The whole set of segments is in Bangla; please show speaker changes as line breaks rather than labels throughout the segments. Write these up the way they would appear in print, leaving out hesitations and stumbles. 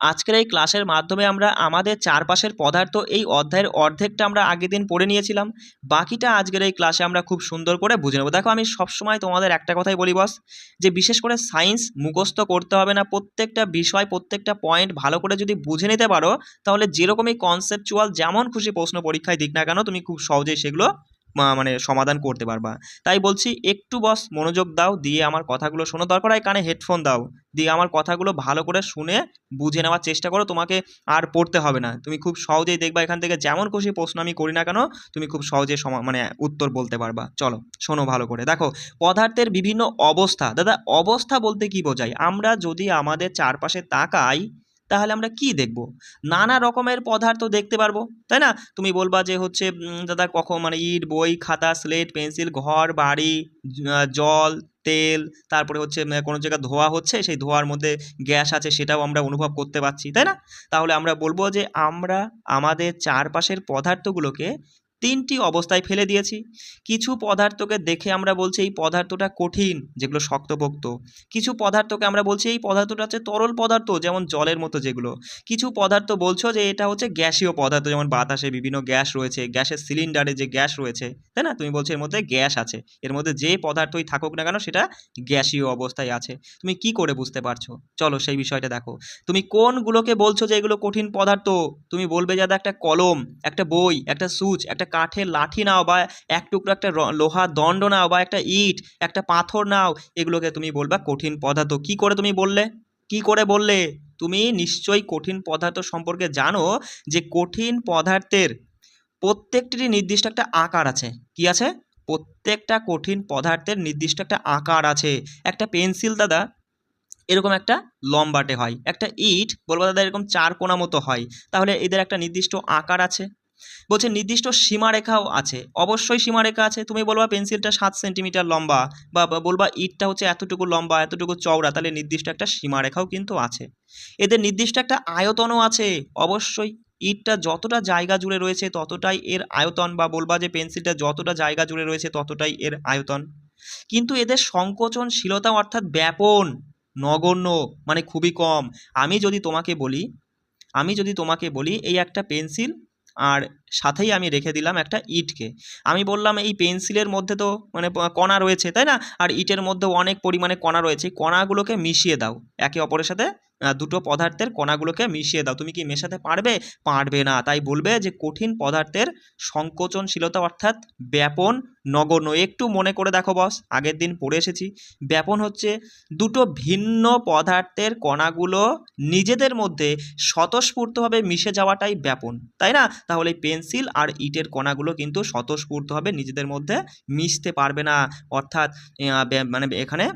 আজকের এই ক্লাসের মাধ্যমে আমরা আমাদের চারপাশের পদার্থ এই অধ্যায়ের অর্ধেকটা আমরা আগের দিন পড়ে নিয়েছিলাম। বাকিটা আজকের এই ক্লাসে আমরা খুব সুন্দর করে বুঝে নেব। দেখো, আমি সবসময় তোমাদের একটা কথাই বলি বস, যে বিশেষ করে সায়েন্স মুখস্থ করতে হবে না, প্রত্যেকটা বিষয় প্রত্যেকটা পয়েন্ট ভালো করে যদি বুঝে নিতে পারো, তাহলে যেরকমই কনসেপচুয়াল যেমন খুশি প্রশ্ন পরীক্ষায় দিক না কেন, তুমি খুব সহজেই সেগুলো মানে সমাধান করতে পারবা। তাই বলছি, একটু বস মনোযোগ দাও, দিয়ে আমার কথাগুলো শোনো, দরকার হয় কানে হেডফোন দাও, দিয়ে আমার কথাগুলো ভালো করে শুনে বুঝে নেওয়ার চেষ্টা করো। তোমাকে আর পড়তে হবে না, তুমি খুব সহজেই দেখবা এখান থেকে যেমন খুশি প্রশ্ন আমি করি না কেন, তুমি খুব সহজে মানে উত্তর বলতে পারবা। চলো শোনো ভালো করে। দেখো, পদার্থের বিভিন্ন অবস্থা। দাদা, অবস্থা বলতে কি বোঝায়? আমরা যদি আমাদের চারপাশে তাকাই, তাহলে আমরা কি দেখব? নানা রকমের পদার্থ দেখতে পারবো, তাই না? তুমি বলবা যে হচ্ছে দাদা কখন মানে ইট, বই, খাতা, স্লেট, পেন্সিল, ঘর, বাড়ি, জল, তেল, তারপরে হচ্ছে কোনো জায়গায় ধোঁয়া হচ্ছে, সেই ধোঁয়ার মধ্যে গ্যাস আছে, সেটাও আমরা অনুভব করতে পারছি, তাই না? তাহলে আমরা বলবো যে আমরা আমাদের চারপাশের পদার্থগুলোকে তিনটি অবস্থায় ফেলে দিয়েছি। কিছু পদার্থকে দেখে আমরা বলছি এই পদার্থটা কঠিন, যেগুলো শক্তপোক্ত। কিছু পদার্থকে আমরা বলছি এই পদার্থটা হচ্ছে তরল পদার্থ, যেমন জলের মতো যেগুলো। কিছু পদার্থ বলছো যে এটা হচ্ছে গ্যাসীয় পদার্থ, যেমন বাতাসে বিভিন্ন গ্যাস রয়েছে, গ্যাসের সিলিন্ডারে যে গ্যাস রয়েছে, তাই না? তুমি বলছো এর মধ্যে গ্যাস আছে, এর মধ্যে যে পদার্থই থাকুক না কেন সেটা গ্যাসীয় অবস্থায় আছে। তুমি কি করে বুঝতে পারছো? চলো সেই বিষয়টা দেখো। তুমি কোনগুলোকে বলছো যে এগুলো কঠিন পদার্থ? তুমি বলবে যে একটা কলম, একটা বই, একটা সুচ, একটা কাঠের লাঠি নাও, বা এক টুকরো একটা লোহার দণ্ড নাও, বা একটা ইট, একটা পাথর নাও, এগুলোকে তুমি বলবা কঠিন পদার্থ। কি করে তুমি বললে? কি করে বললে? তুমি নিশ্চয়ই কঠিন পদার্থ সম্পর্কে জানো যে কঠিন পদার্থের প্রত্যেকটিরই নির্দিষ্ট একটা আকার আছে। কি আছে? প্রত্যেকটা কঠিন পদার্থের নির্দিষ্ট একটা আকার আছে। একটা পেন্সিল দাদা এরকম একটা লম্বাটে হয়, একটা ইট বলবো দাদা এরকম চার কোণা মতো হয়। তাহলে এদের একটা নির্দিষ্ট আকার আছে। বলছে নির্দিষ্ট সীমারেখাও আছে। অবশ্যই সীমারেখা আছে। তুমি বলবা পেন্সিলটা 7 সেন্টিমিটার লম্বা, বা বলবা ইটটা হচ্ছে এতটুকু লম্বা, এতটুকু চওড়া, তাহলে নির্দিষ্ট একটা সীমারেখাও কিন্তু আছে। এদের নির্দিষ্ট একটা আয়তনও আছে। অবশ্যই ইটটা যতটা জায়গা জুড়ে রয়েছে ততটাই এর আয়তন, বা বলবা যে পেন্সিলটা যতটা জায়গা জুড়ে রয়েছে ততটাই এর আয়তন। কিন্তু এদের সংকোচনশীলতা অর্থাৎ ব্যাপন নগণ্য, মানে খুবই কম। আমি যদি তোমাকে বলি এই একটা পেন্সিল, আর সাথেই আমি রেখে দিলাম একটা ইটকে। আমি বললাম এই পেন্সিলের মধ্যে তো মানে কণা রয়েছে, তাই না? আর ইটের মধ্যেও অনেক পরিমাণে কণা রয়েছে। কণাগুলোকে মিশিয়ে দাও একে অপরের সাথে, দুটো পদার্থের কণাগুলোকে মিশিয়ে দাও। তুমি কি মেশাতে পারবে? পারবে না। তাই বলবে যে কঠিন পদার্থের সংকোচনশীলতা অর্থাৎ ব্যাপন নগণ্য। একটু মনে করে দেখো বস, আগের দিন পড়ে এসেছি। ব্যাপন হচ্ছে দুটো ভিন্ন পদার্থের কণাগুলো নিজেদের মধ্যে স্বতঃস্ফূর্তভাবে মিশে যাওয়াটাই ব্যাপন, তাই না? তাহলে পেন্সিল আর ইটের কণাগুলো কিন্তু স্বতঃস্ফূর্তভাবে নিজেদের মধ্যে মিশতে পারবে না, অর্থাৎ মানে এখানে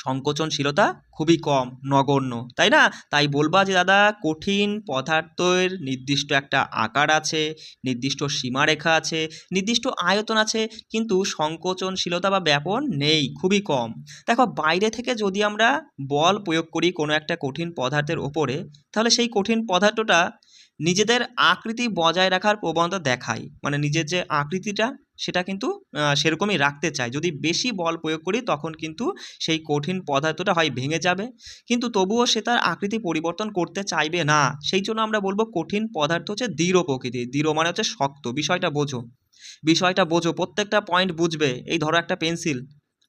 সংকোচনশীলতা খুবই কম, নগণ্য, তাই না? তাই বলবা যে দাদা কঠিন পদার্থের নির্দিষ্ট একটা আকার আছে, নির্দিষ্ট সীমারেখা আছে, নির্দিষ্ট আয়তন আছে, কিন্তু সংকোচনশীলতা বা ব্যাপন নেই, খুবই কম। দেখো, বাইরে থেকে যদি আমরা বল প্রয়োগ করি কোনো একটা কঠিন পদার্থের ওপরে, তাহলে সেই কঠিন পদার্থটা নিজেদের আকৃতি বজায় রাখার প্রবণতা দেখায়, মানে নিজের যে আকৃতিটা সেটা কিন্তু সেরকমই রাখতে চায়। যদি বেশি বল প্রয়োগ করি তখন কিন্তু সেই কঠিন পদার্থটা হয় ভেঙে যাবে, কিন্তু তবুও সে তার আকৃতি পরিবর্তন করতে চাইবে না। সেই জন্য আমরা বলবো কঠিন পদার্থ হচ্ছে দৃঢ় প্রকৃতির। দৃঢ় মানে হচ্ছে শক্ত। বিষয়টা বোঝো, বিষয়টা বোঝো, প্রত্যেকটা পয়েন্ট বুঝবে। এই ধরো একটা পেন্সিল,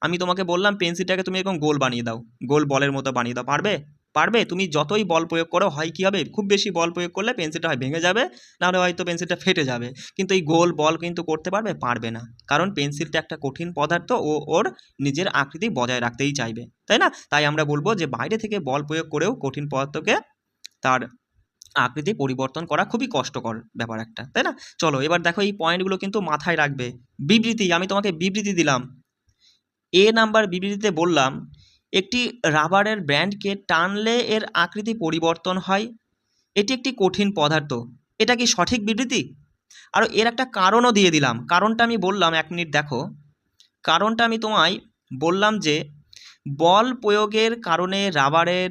আমি তোমাকে বললাম পেন্সিলটাকে তুমি এরকম গোল বানিয়ে দাও, গোল বলের মতো বানিয়ে দাও। পারবে? পারবে? তুমি যতই বল প্রয়োগ করো হয় কি হবে, খুব বেশি বল প্রয়োগ করলে পেন্সিলটা হয় ভেঙে যাবে, নাহলে হয়তো পেন্সিলটা ফেটে যাবে। কিন্তু এই গোল বল কিন্তু করতে পারবে? পারবে না, কারণ পেন্সিলটা একটা কঠিন পদার্থ, ও ওর নিজের আকৃতি বজায় রাখতেই চাইবে, তাই না? তাই আমরা বলবো যে বাইরে থেকে বল প্রয়োগ করেও কঠিন পদার্থকে তার আকৃতি পরিবর্তন করা খুবই কষ্টকর ব্যাপার একটা, তাই না? চলো এবার দেখো, এই পয়েন্টগুলো কিন্তু মাথায় রাখবে। বিবৃতি, আমি তোমাকে বিবৃতি দিলাম। এ নাম্বার বিবৃতিতে বললাম একটি রাবারের ব্যান্ডকে টানলে এর আকৃতি পরিবর্তন হয়, এটি একটি কঠিন পদার্থ। এটা কি সঠিক বিবৃতি? আর এর একটা কারণও দিয়ে দিলাম। কারণটা আমি বললাম, 1 মিনিট দেখো। কারণটা আমি তোমায় বললাম যে বল প্রয়োগের কারণে রাবারের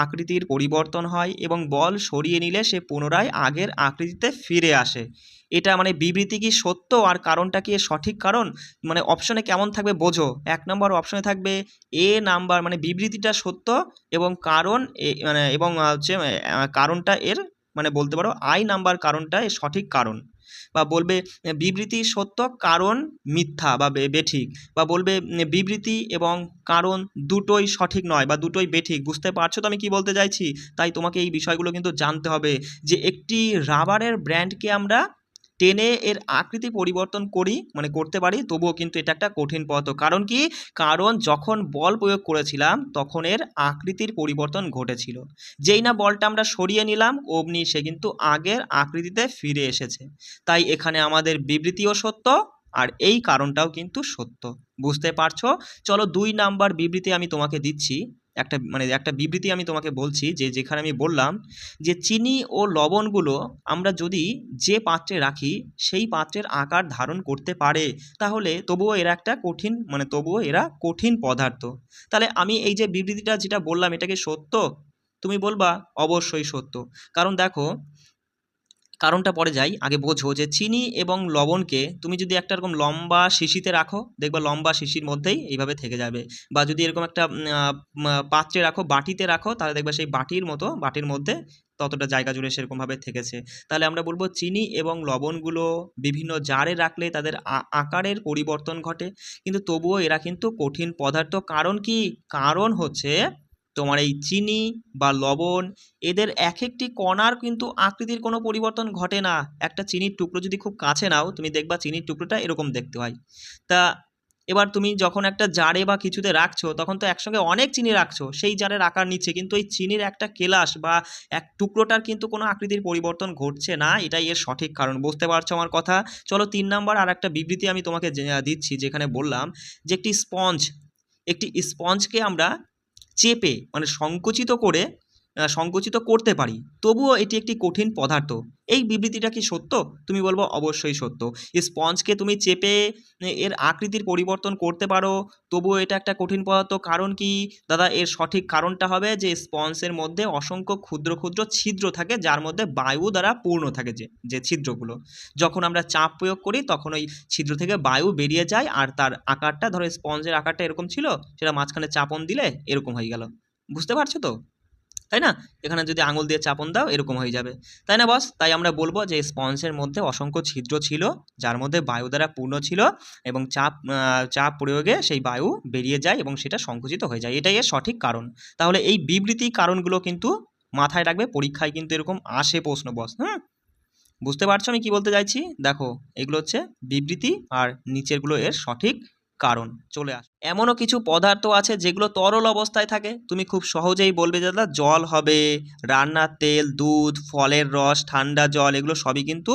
আকৃতির পরিবর্তন হয় এবং বল সরিয়ে নিলে সে পুনরায় আগের আকৃতিতে ফিরে আসে। এটা মানে বিবৃতি কি সত্য আর কারণটা কি এর সঠিক কারণ? মানে অপশনে কেমন থাকবে বোঝো। ১ নম্বর অপশনে থাকবে এ নাম্বার মানে বিবৃতিটা সত্য এবং কারণ মানে এবং হচ্ছে কারণটা এর মানে বলতে পারো আই নাম্বার কারণটা এর সঠিক কারণ। বা বলবে বিবৃতি সত্য কারণ মিথ্যা বা বেঠিক। বা বলবে বিবৃতি এবং কারণ দুটোই সঠিক নয় বা দুটোই বেঠিক। বুঝতে পারছো তো আমি কি বলতে চাইছি? তাই তোমাকে এই বিষয়গুলো কিন্তু জানতে হবে যে একটি রাবারের ব্র্যান্ডকে আমরা টেনে এর আকৃতি পরিবর্তন করি মানে করতে পারি, তবুও কিন্তু এটা একটা কঠিন পদার্থ। কারণ কি? কারণ যখন বল প্রয়োগ করেছিলাম তখন এর আকৃতির পরিবর্তন ঘটেছিল। যেই না বলটা আমরা সরিয়ে নিলাম অমনি সে কিন্তু আগের আকৃতিতে ফিরে এসেছে। তাই এখানে আমাদের বিবৃতিও সত্য আর এই কারণটাও কিন্তু সত্য। বুঝতে পারছো? চলো ২ নাম্বার বিবৃতি আমি তোমাকে দিচ্ছি। একটা বিবৃতি আমি তোমাকে বলছি যেখানে আমি বললাম যে চিনি ও লবণগুলো আমরা যদি যে পাত্রে রাখি সেই পাত্রের আকার ধারণ করতে পারে, তাহলে তবুও এরা কঠিন পদার্থ। তাহলে আমি এই যে বিবৃতিটা যেটা বললাম এটা কি সত্য? তুমি বলবা অবশ্যই সত্য। কারণ দেখো, কারণটা পরে যাই, আগে বোঝো যে চিনি এবং লবণকে তুমি যদি একটা এরকম লম্বা শিশিতে রাখো, দেখবা লম্বা শিশির মধ্যেই এইভাবে থেকে যাবে। বা যদি এরকম একটা পাত্রে রাখো, বাটিতে রাখো, তাহলে দেখবা সেই বাটির মধ্যে ততটা জায়গা জুড়ে সেরকমভাবে থেকেছে। তাহলে আমরা বলবো চিনি এবং লবণগুলো বিভিন্ন জারে রাখলে তাদের আকারের পরিবর্তন ঘটে, কিন্তু তবুও এরা কিন্তু কঠিন পদার্থ। কারণ কি? কারণ হচ্ছে তোমার এই চিনি বা লবণ এদের এক একটি কণার কিন্তু আকৃতির কোনো পরিবর্তন ঘটে না। একটা চিনির টুকরো যদি খুব কাছে নাও তুমি দেখবা চিনির টুকরোটা এরকম দেখতে হয়। তা এবার তুমি যখন একটা জারে বা কিছুতে রাখছো তখন তো একসঙ্গে অনেক চিনি রাখছো সেই জারের আকার নিচ্ছে, কিন্তু এই চিনির একটা কেলাস বা এক টুকরোটার কিন্তু কোনো আকৃতির পরিবর্তন ঘটছে না। এটাই এর সঠিক কারণ। বুঝতে পারছো আমার কথা? চলো ৩ নাম্বার আর একটা বিবৃতি আমি তোমাকে দিচ্ছি, যেখানে বললাম যে একটি স্পঞ্জকে আমরা চেপে মানে সংকুচিত করতে পারি, তবুও এটি একটি কঠিন পদার্থ। এই বিবৃতিটা কি সত্য? তুমি বলবো অবশ্যই সত্য। স্পঞ্জকে তুমি চেপে এর আকৃতির পরিবর্তন করতে পারো, তবুও এটা একটা কঠিন পদার্থ। কারণ কি দাদা? এর সঠিক কারণটা হবে যে স্পঞ্জের মধ্যে অসংখ্য ক্ষুদ্র ক্ষুদ্র ছিদ্র থাকে, যার মধ্যে বায়ু দ্বারা পূর্ণ থাকে। যে ছিদ্রগুলো যখন আমরা চাপ প্রয়োগ করি তখন ওই ছিদ্র থেকে বায়ু বেরিয়ে যায়, আর তার আকারটা, ধরো স্পঞ্জের আকারটা এরকম ছিল, সেটা মাঝখানে চাপন দিলে এরকম হয়ে গেল। বুঝতে পারছো তো? তাই না? এখানে যদি আঙুল দিয়ে চাপন দাও এরকম হয়ে যাবে, তাই না বস? তাই আমরা বলবো যে স্পঞ্জের মধ্যে অসংখ্য ছিদ্র ছিল, যার মধ্যে বায়ু দ্বারা পূর্ণ ছিল, এবং চাপ প্রয়োগে সেই বায়ু বেরিয়ে যায় এবং সেটা সংকুচিত হয়ে যায়। এটাই এর সঠিক কারণ। তাহলে এই বিবৃতি কারণগুলো কিন্তু মাথায় রাখবে, পরীক্ষায় কিন্তু এরকম আসে প্রশ্ন বস। বুঝতে পারছো আমি কি বলতে চাইছি? দেখো, এগুলো হচ্ছে বিবৃতি আর নিচেরগুলো এর সঠিক কারণ। চলে আস, এমনও কিছু পদার্থ আছে যেগুলো তরল অবস্থায় থাকে। তুমি খুব সহজেই বলবে যে দাদা জল হবে, রান্নার তেল, দুধ, ফলের রস, ঠান্ডা জল, এগুলো সবই কিন্তু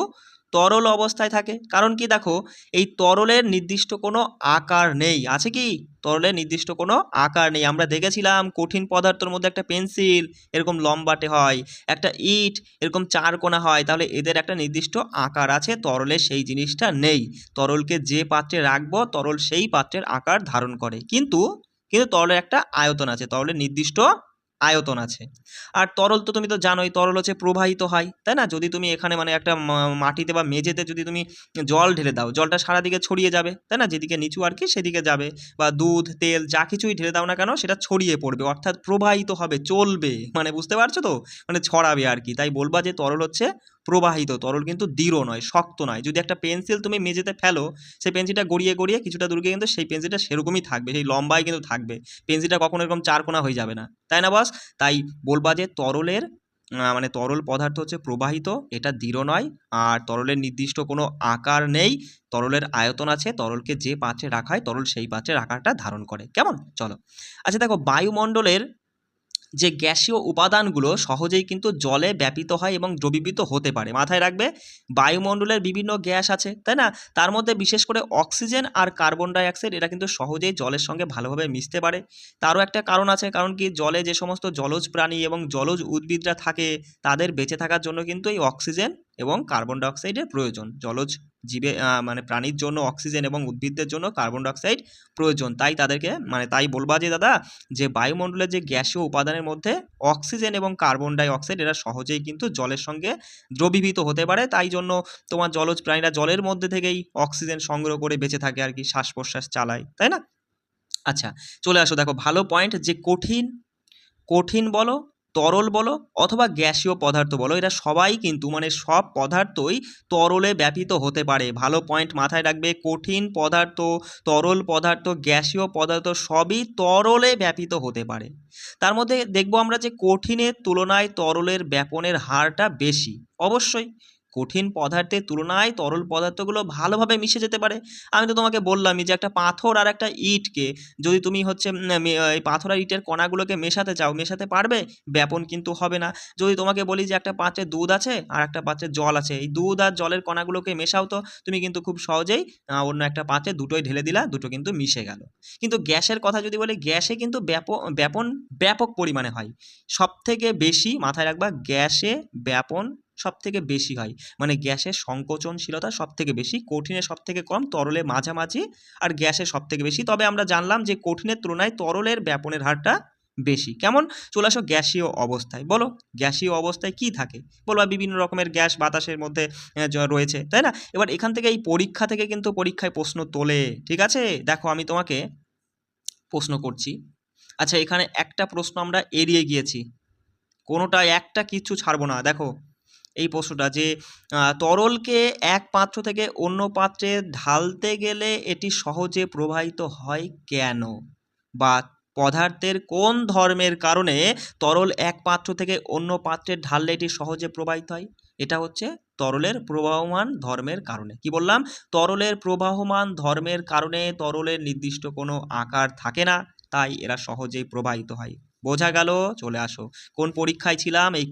তরল অবস্থায় থাকে। কারণ কি? দেখো, এই তরলের নির্দিষ্ট কোনো আকার নেই। আছে কি? তরলের নির্দিষ্ট কোনো আকার নেই। আমরা দেখেছিলাম কঠিন পদার্থের মধ্যে একটা পেন্সিল এরকম লম্বাটে হয়, একটা ইট এরকম চারকোনা হয়। তাহলে এদের একটা নির্দিষ্ট আকার আছে, তরলের সেই জিনিসটা নেই। তরলকে যে পাত্রে রাখবো তরল সেই পাত্রের আকার ধারণ করে, কিন্তু তরলের একটা আয়তন আছে, তরলের নির্দিষ্ট আয়তন আছে। আর তরল তো তুমি তো জানোই, তরল হচ্ছে প্রবাহিত হয়, তাই না? যদি তুমি এখানে মানে একটা মাটিতে বা মেঝেতে যদি তুমি জল ঢেলে দাও, জলটা সারা দিকে ছড়িয়ে যাবে, তাই না? যেদিকে নিচু আর কি সেদিকে যাবে। বা দুধ, তেল যা কিছুই ঢেলে দাও না কেন সেটা ছড়িয়ে পড়বে, অর্থাৎ প্রবাহিত হবে, চলবে। মানে বুঝতে পারছো তো? মানে ছড়াবে আর কি। তাই বলবা যে তরল হচ্ছে প্রবাহিত, তরল কিন্তু দৃঢ় নয়, শক্ত নয়। যদি একটা পেন্সিল তুমি মেঝেতে ফেলো, সেই পেন্সিলটা গড়িয়ে গড়িয়ে কিছুটা দূর গিয়ে কিন্তু সেই পেন্সিলটা সেরকমই থাকবে, সেই লম্বায় কিন্তু থাকবে। পেন্সিলটা কখনো এরকম চারকোনা হয়ে যাবে না, তাই না বস? তাই বলবা যে মানে তরল পদার্থ হচ্ছে প্রবাহিত, এটা দৃঢ় নয়, আর তরলের নির্দিষ্ট কোনো আকার নেই। তরলের আয়তন আছে, তরলকে যে পাত্রে রাখা হয় তরল সেই পাত্রের আকারটা ধারণ করে। কেমন? চলো, আচ্ছা দেখো, বায়ুমণ্ডলের যে গ্যাসীয় উপাদানগুলো সহজেই কিন্তু জলে ব্যাপিত হয় এবং দ্রবীভূত হতে পারে। মাথায় রাখবে, বায়ুমণ্ডলের বিভিন্ন গ্যাস আছে, তাই না? তার মধ্যে বিশেষ করে অক্সিজেন আর কার্বন ডাইঅক্সাইড এরা কিন্তু সহজেই জলের সঙ্গে ভালোভাবে মিশতে পারে। তারও একটা কারণ আছে, কারণ কি? জলে যে সমস্ত জলজ প্রাণী এবং জলজ উদ্ভিদরা থাকে তাদের বেঁচে থাকার জন্য কিন্তু এই অক্সিজেন এবং কার্বন ডাইঅক্সাইডের প্রয়োজন। জলজ জীবে মানে প্রাণীর জন্য অক্সিজেন এবং উদ্ভিদদের জন্য কার্বন ডাইঅক্সাইড প্রয়োজন। তাই তাদেরকে মানে তাই বলবা যে দাদা যে বায়ুমণ্ডলের যে গ্যাসীয় উপাদানের মধ্যে অক্সিজেন এবং কার্বন ডাইঅক্সাইড এরা সহজেই কিন্তু জলের সঙ্গে দ্রবীভূত হতে পারে, তাই জন্য তোমার জলজ প্রাণীরা জলের মধ্যে থেকেই অক্সিজেন সংগ্রহ করে বেঁচে থাকে আর কি, শ্বাস প্রশ্বাস চালায়, তাই না? আচ্ছা, চলে আসো, দেখো ভালো পয়েন্ট যে কঠিন বলো, তরল বলো অথবা গ্যাসীয় পদার্থ বলো, এরা সবাই কিন্তু মানে সব পদার্থই তরলে ব্যাপিত হতে পারে। ভালো পয়েন্ট মাথায় রাখবে, কঠিন পদার্থ, তরল পদার্থ, গ্যাসীয় পদার্থ সবই তরলে ব্যাপিত হতে পারে। তার মধ্যে দেখবো আমরা যে কঠিনের তুলনায় তরলের ব্যাপনের হারটা বেশি। অবশ্যই কঠিন পদার্থের তুলনায় তরল পদার্থগুলো ভালোভাবে মিশে যেতে পারে। আমি তো তোমাকে বললামই যে একটা পাথর আর একটা ইটকে যদি তুমি হচ্ছে এই পাথর আর ইটের কণাগুলোকে মেশাতে চাও, মেশাতে পারবে? ব্যাপন কিন্তু হবে না। যদি তোমাকে বলি যে একটা পাত্রে দুধ আছে আর একটা পাত্রে জল আছে, এই দুধ আর জলের কণাগুলোকে মেশাও তো, তুমি কিন্তু খুব সহজেই অন্য একটা পাত্রে দুটোই ঢেলে দিলা, দুটো কিন্তু মিশে গেল। কিন্তু গ্যাসের কথা যদি বলি, গ্যাসে কিন্তু ব্যাপন ব্যাপক পরিমাণে হয়। সবথেকে বেশি মাথায় রাখবা, গ্যাসে ব্যাপন সবথেকে বেশি হয়। মানে গ্যাসের সংকোচনশীলতা সবথেকে বেশি, কঠিনে সবথেকে কম, তরলে মাঝামাঝি, আর গ্যাসে সবথেকে বেশি। তবে আমরা জানলাম যে কঠিনের তুলনায় তরলের ব্যাপনের হারটা বেশি। কেমন? চলে আসো গ্যাসীয় অবস্থায়। বলো গ্যাসীয় অবস্থায় কি থাকে? বলবা বিভিন্ন রকমের গ্যাস বাতাসের মধ্যে রয়েছে, তাই না? এবার এখান থেকে এই পরীক্ষা থেকে কিন্তু পরীক্ষায় প্রশ্ন তোলে, ঠিক আছে? দেখো আমি তোমাকে প্রশ্ন করছি। আচ্ছা, এখানে একটা প্রশ্ন আমরা এড়িয়ে গিয়েছি, কোনোটা একটা কিচ্ছু ছাড়বো না। দেখো এই প্রশ্নটা যে তরলকে এক পাত্র থেকে অন্য পাত্রে ঢালতে গেলে এটি সহজে প্রবাহিত হয় কেন? বা পদার্থের কোন ধর্মের কারণে তরল এক পাত্র থেকে অন্য পাত্রে ঢাললে এটি সহজে প্রবাহিত হয়? এটা হচ্ছে তরলের প্রবাহমান ধর্মের কারণে। কি বললাম? তরলের প্রবাহমান ধর্মের কারণে তরলের নির্দিষ্ট কোনো আকার থাকে না, তাই এরা সহজেই প্রবাহিত হয়। বোঝা গেল? চলে আসো, কোন পরীক্ষায় ছিলাম? এই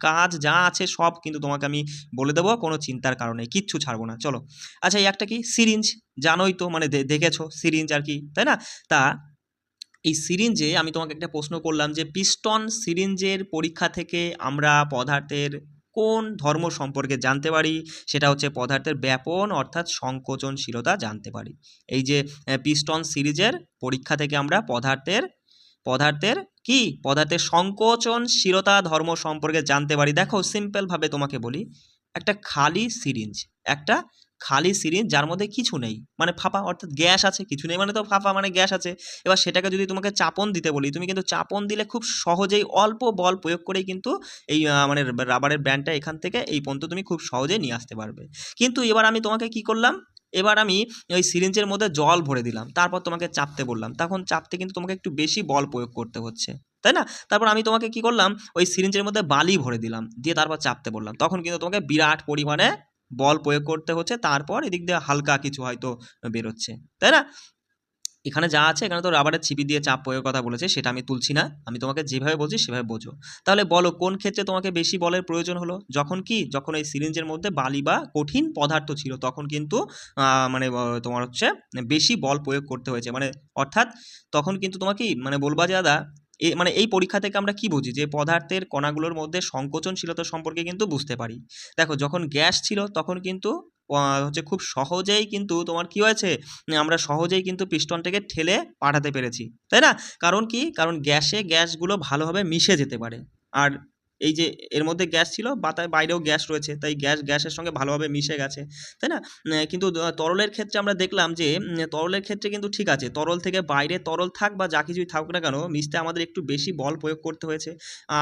কাজ যা আছে সব কিন্তু তোমাকে আমি বলে দেবো, কোনো চিন্তার কারণে কিচ্ছু ছাড়বো না। চলো, আচ্ছা এই একটা কি সিরিঞ্জ, জানোই তো, মানে দেখেছো সিরিঞ্জ আর কি, তাই না? তা এই সিরিঞ্জে আমি তোমাকে একটা প্রশ্ন করলাম যে পিস্টন সিরিঞ্জের পরীক্ষা থেকে আমরা পদার্থের কোন ধর্ম সম্পর্কে জানতে পারি? সেটা হচ্ছে পদার্থের ব্যাপন অর্থাৎ সংকোচনশীলতা জানতে পারি। এই যে পিস্টন সিরিজের পরীক্ষা থেকে আমরা পদার্থের কি পদার্থের সংকোচনশীলতা ধর্ম সম্পর্কে জানতে পারি। দেখো সিম্পলভাবে তোমাকে বলি, একটা খালি সিরিঞ্জ যার মধ্যে কিছু নেই, মানে ফাঁপা, অর্থাৎ গ্যাস আছে, কিছু নেই মানে তো ফাঁপা, মানে গ্যাস আছে। এবার সেটাকে যদি তোমাকে চাপন দিতে বলি, তুমি কিন্তু চাপন দিলে খুব সহজেই অল্প বল প্রয়োগ করেই কিন্তু এই মানে রাবারের ব্যান্ডটা এখান থেকে এই পর্যন্ত তুমি খুব সহজেই নিয়ে আসতে পারবে। কিন্তু এবার আমি তোমাকে কি করলাম, এবার আমি ওই সিরিঞ্জের মধ্যে জল ভরে দিলাম, তারপর তোমাকে চাপতে বললাম, তখন চাপতে কিন্তু তোমাকে একটু বেশি বল প্রয়োগ করতে হচ্ছে, তাই না? তারপর আমি তোমাকে কি করলাম, ওই সিরিঞ্জের মধ্যে বালি ভরে দিলাম, দিয়ে তারপর চাপতে বললাম, তখন কিন্তু তোমাকে বিরাট পরিমাণে বল প্রয়োগ করতে হচ্ছে, তারপর এদিক দিয়ে হালকা কিছু হয়তো বেরোচ্ছে, তাই না? এখানে যা আছে, এখানে তো রাবারের ছিপি দিয়ে চাপ প্রয়োগের কথা বলেছে, সেটা আমি তুলছি না, আমি তোমাকে যেভাবে বলছি সেভাবে বোঝো। তাহলে বলো কোন ক্ষেত্রে তোমাকে বেশি বলের প্রয়োজন হলো? যখন এই সিরিঞ্জের মধ্যে বালি বা কঠিন পদার্থ ছিল, তখন কিন্তু মানে তোমার হচ্ছে বেশি বল প্রয়োগ করতে হয়েছে, মানে অর্থাৎ তখন কিন্তু তোমার কি মানে বলবা যে দাদা মানে এই পরীক্ষা থেকে আমরা কি বুঝি যে পদার্থের কণাগুলোর মধ্যে সংকোচনশীলতা সম্পর্কে কিন্তু বুঝতে পারি। দেখো যখন গ্যাস ছিল তখন কিন্তু হচ্ছে খুব সহজেই কিন্তু তোমার কি হয়েছে, আমরা সহজেই কিন্তু পিস্টনটাকে ঠেলে পাঠাতে পেরেছি, তাই না? কারণ কি? কারণ গ্যাসগুলো ভালোভাবে মিশে যেতে পারে। আর এই যে এর মধ্যে গ্যাস ছিল, বাইরেও গ্যাস রয়েছে, তাই গ্যাসের সঙ্গে ভালোভাবে মিশে গেছে, তাই না? কিন্তু তরলের ক্ষেত্রে আমরা দেখলাম যে তরলের ক্ষেত্রে কিন্তু ঠিক আছে, তরল থেকে বাইরে তরল থাক বা যা কিছুই থাকুক না কেন, মিশতে আমাদের একটু বেশি বল প্রয়োগ করতে হয়েছে।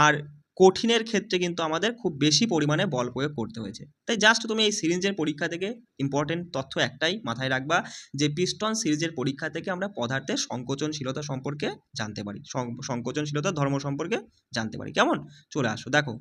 আর কঠিনের ক্ষেত্রে কিন্তু আমাদের খুব বেশি পরিমাণে বল প্রয়োগ করতে হয়েছে। তাই জাস্ট তুমি এই সিরিঞ্জের পরীক্ষা থেকে ইম্পর্টেন্ট তথ্য একটাই মাথায় রাখবা, যে পিস্টন সিরিজের পরীক্ষা থেকে আমরা পদার্থের সংকোচনশীলতা সম্পর্কে জানতে পারি, সংকোচনশীলতা ধর্ম সম্পর্কে জানতে পারি। কেমন? চলে আসো, দেখো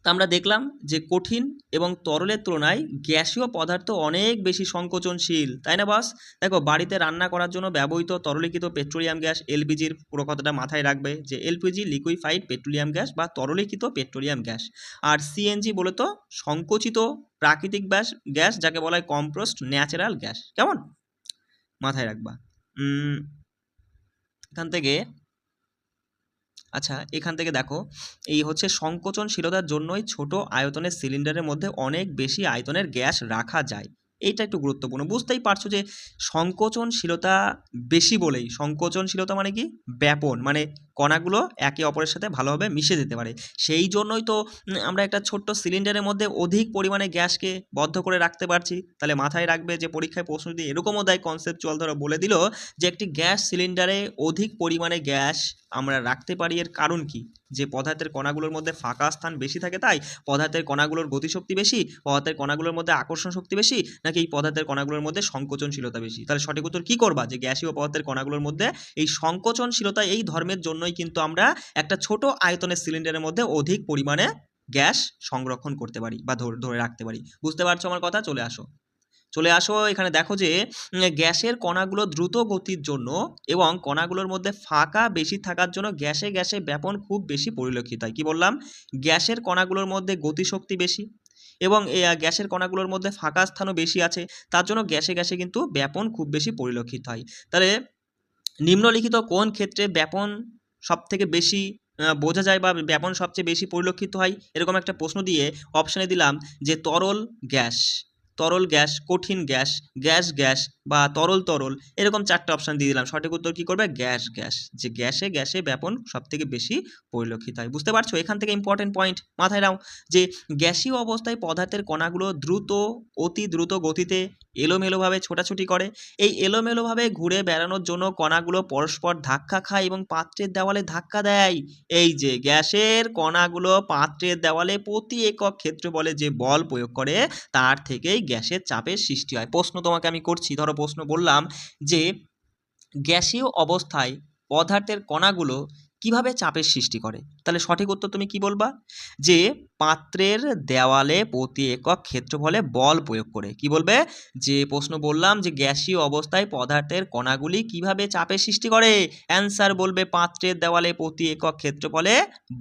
তা আমরা দেখলাম যে কঠিন এবং তরলের তুলনায় গ্যাসীয় পদার্থ অনেক বেশি সংকোচনশীল, তাই না বস? দেখো বাড়িতে রান্না করার জন্য ব্যবহৃত তরলীকৃত পেট্রোলিয়াম গ্যাস এলপিজির পুরো কথাটা মাথায় রাখবে, যে এলপিজি লিকুইফাইড পেট্রোলিয়াম গ্যাস বা তরলীকৃত পেট্রোলিয়াম গ্যাস। আর সিএনজি মূলত সংকোচিত প্রাকৃতিক গ্যাস, যাকে বলা হয় কম্প্রেসড ন্যাচারাল গ্যাস। কেমন? মাথায় রাখবা। এখান থেকে আচ্ছা, এখান থেকে দেখো, এই হচ্ছে সংকোচনশীলতার জন্যই ছোট আয়তনের সিলিন্ডারের মধ্যে অনেক বেশি আয়তনের গ্যাস রাখা যায়। এইটা একটু গুরুত্বপূর্ণ। বুঝতেই পারছো যে সংকোচনশীলতা বেশি বলেই, সংকোচনশীলতা মানে কি? ব্যাপন, মানে কণাগুলো একে অপরের সাথে ভালোভাবে মিশে যেতে পারে। সেই জন্যই তো আমরা একটা ছোট্ট সিলিন্ডারের মধ্যে অধিক পরিমাণে গ্যাসকে বদ্ধ করে রাখতে পারছি। তাহলে মাথায় রাখবে যে পরীক্ষায় প্রশ্ন যদি এরকমও দেয়, কনসেপচুয়াল ধরো বলে দিল যে একটি গ্যাস সিলিন্ডারে অধিক পরিমাণে গ্যাস আমরা রাখতে পারি, এর কারণ কি? যে পদার্থের কণাগুলোর মধ্যে ফাঁকা স্থান বেশি থাকে তাই, পদার্থের কণাগুলোর গতিশক্তি বেশি, পদার্থের কণাগুলোর মধ্যে আকর্ষণ শক্তি বেশি, নাকি এই পদার্থের কণাগুলোর মধ্যে সংকোচনশীলতা বেশি? তাহলে সঠিক উত্তর কি করবা? যে গ্যাসীয় পদার্থের কণাগুলোর মধ্যে এই সংকোচনশীলতা এই ধর্মের জন্যই কিন্তু আমরা একটা ছোট আয়তনের সিলিন্ডারের মধ্যে অধিক পরিমাণে গ্যাস সংরক্ষণ করতে পারি বা ধরে রাখতে পারি। বুঝতে পারছো আমার কথা? চলে আসো এখানে। দেখো যে গ্যাসের কণাগুলো দ্রুত গতির জন্য এবং কণাগুলোর মধ্যে ফাঁকা বেশি থাকার জন্য গ্যাসে গ্যাসে ব্যাপন খুব বেশি পরিলক্ষিত হয়। কি বললাম? গ্যাসের কণাগুলোর মধ্যে গতিশক্তি বেশি এবং গ্যাসের কণাগুলোর মধ্যে ফাঁকা স্থানও বেশি আছে, তার জন্য গ্যাসে গ্যাসে কিন্তু ব্যাপন খুব বেশি পরিলক্ষিত হয়। তাহলে নিম্নলিখিত কোন ক্ষেত্রে ব্যাপন সব থেকে বেশি বোঝা যায় বা ব্যাপন সবচেয়ে বেশি পরিলক্ষিত হয়? এরকম একটা প্রশ্ন দিয়ে অপশানে দিলাম যে তরল গ্যাস, কঠিন গ্যাস, গ্যাস গ্যাস বা তরল তরল, এরকম 4টা অপশান দিয়ে দিলাম। সঠিক উত্তর কি করবে? Gas gas. যে গ্যাসে গ্যাসে ব্যাপন সব থেকে বেশি পরিলক্ষিত হয়। বুঝতে পারছো? এখান থেকে ইম্পর্টেন্ট পয়েন্ট মাথায় নাও যে গ্যাসীয় অবস্থায় পদার্থের কণাগুলো অতি দ্রুত গতিতে এলোমেলোভাবে ছোটাছুটি করে। এই এলোমেলোভাবে ঘুরে বেড়ানোর জন্য কণাগুলো পরস্পর ধাক্কা খায় এবং পাত্রের দেওয়ালে ধাক্কা দেয়। এই যে গ্যাসের কণাগুলো পাত্রের দেওয়ালে প্রতি একক ক্ষেত্রফলে যে বল প্রয়োগ করে, তার থেকেই গ্যাসের চাপের সৃষ্টি হয়। প্রশ্ন তোমাকে আমি করছি, ধরো প্রশ্ন বললাম যে গ্যাসীয় অবস্থায় পদার্থের কণাগুলো কিভাবে চাপের সৃষ্টি করে? তাহলে সঠিক উত্তর তুমি কি বলবা? যে পাত্রের দেওয়ালে প্রতি একক ক্ষেত্রফলে বল প্রয়োগ করে। কি বলবে? যে প্রশ্ন বললাম যে গ্যাসীয় অবস্থায় পদার্থের কণাগুলি কিভাবে চাপের সৃষ্টি করে, অ্যান্সার বলবে পাত্রের দেওয়ালে প্রতি একক ক্ষেত্রফলে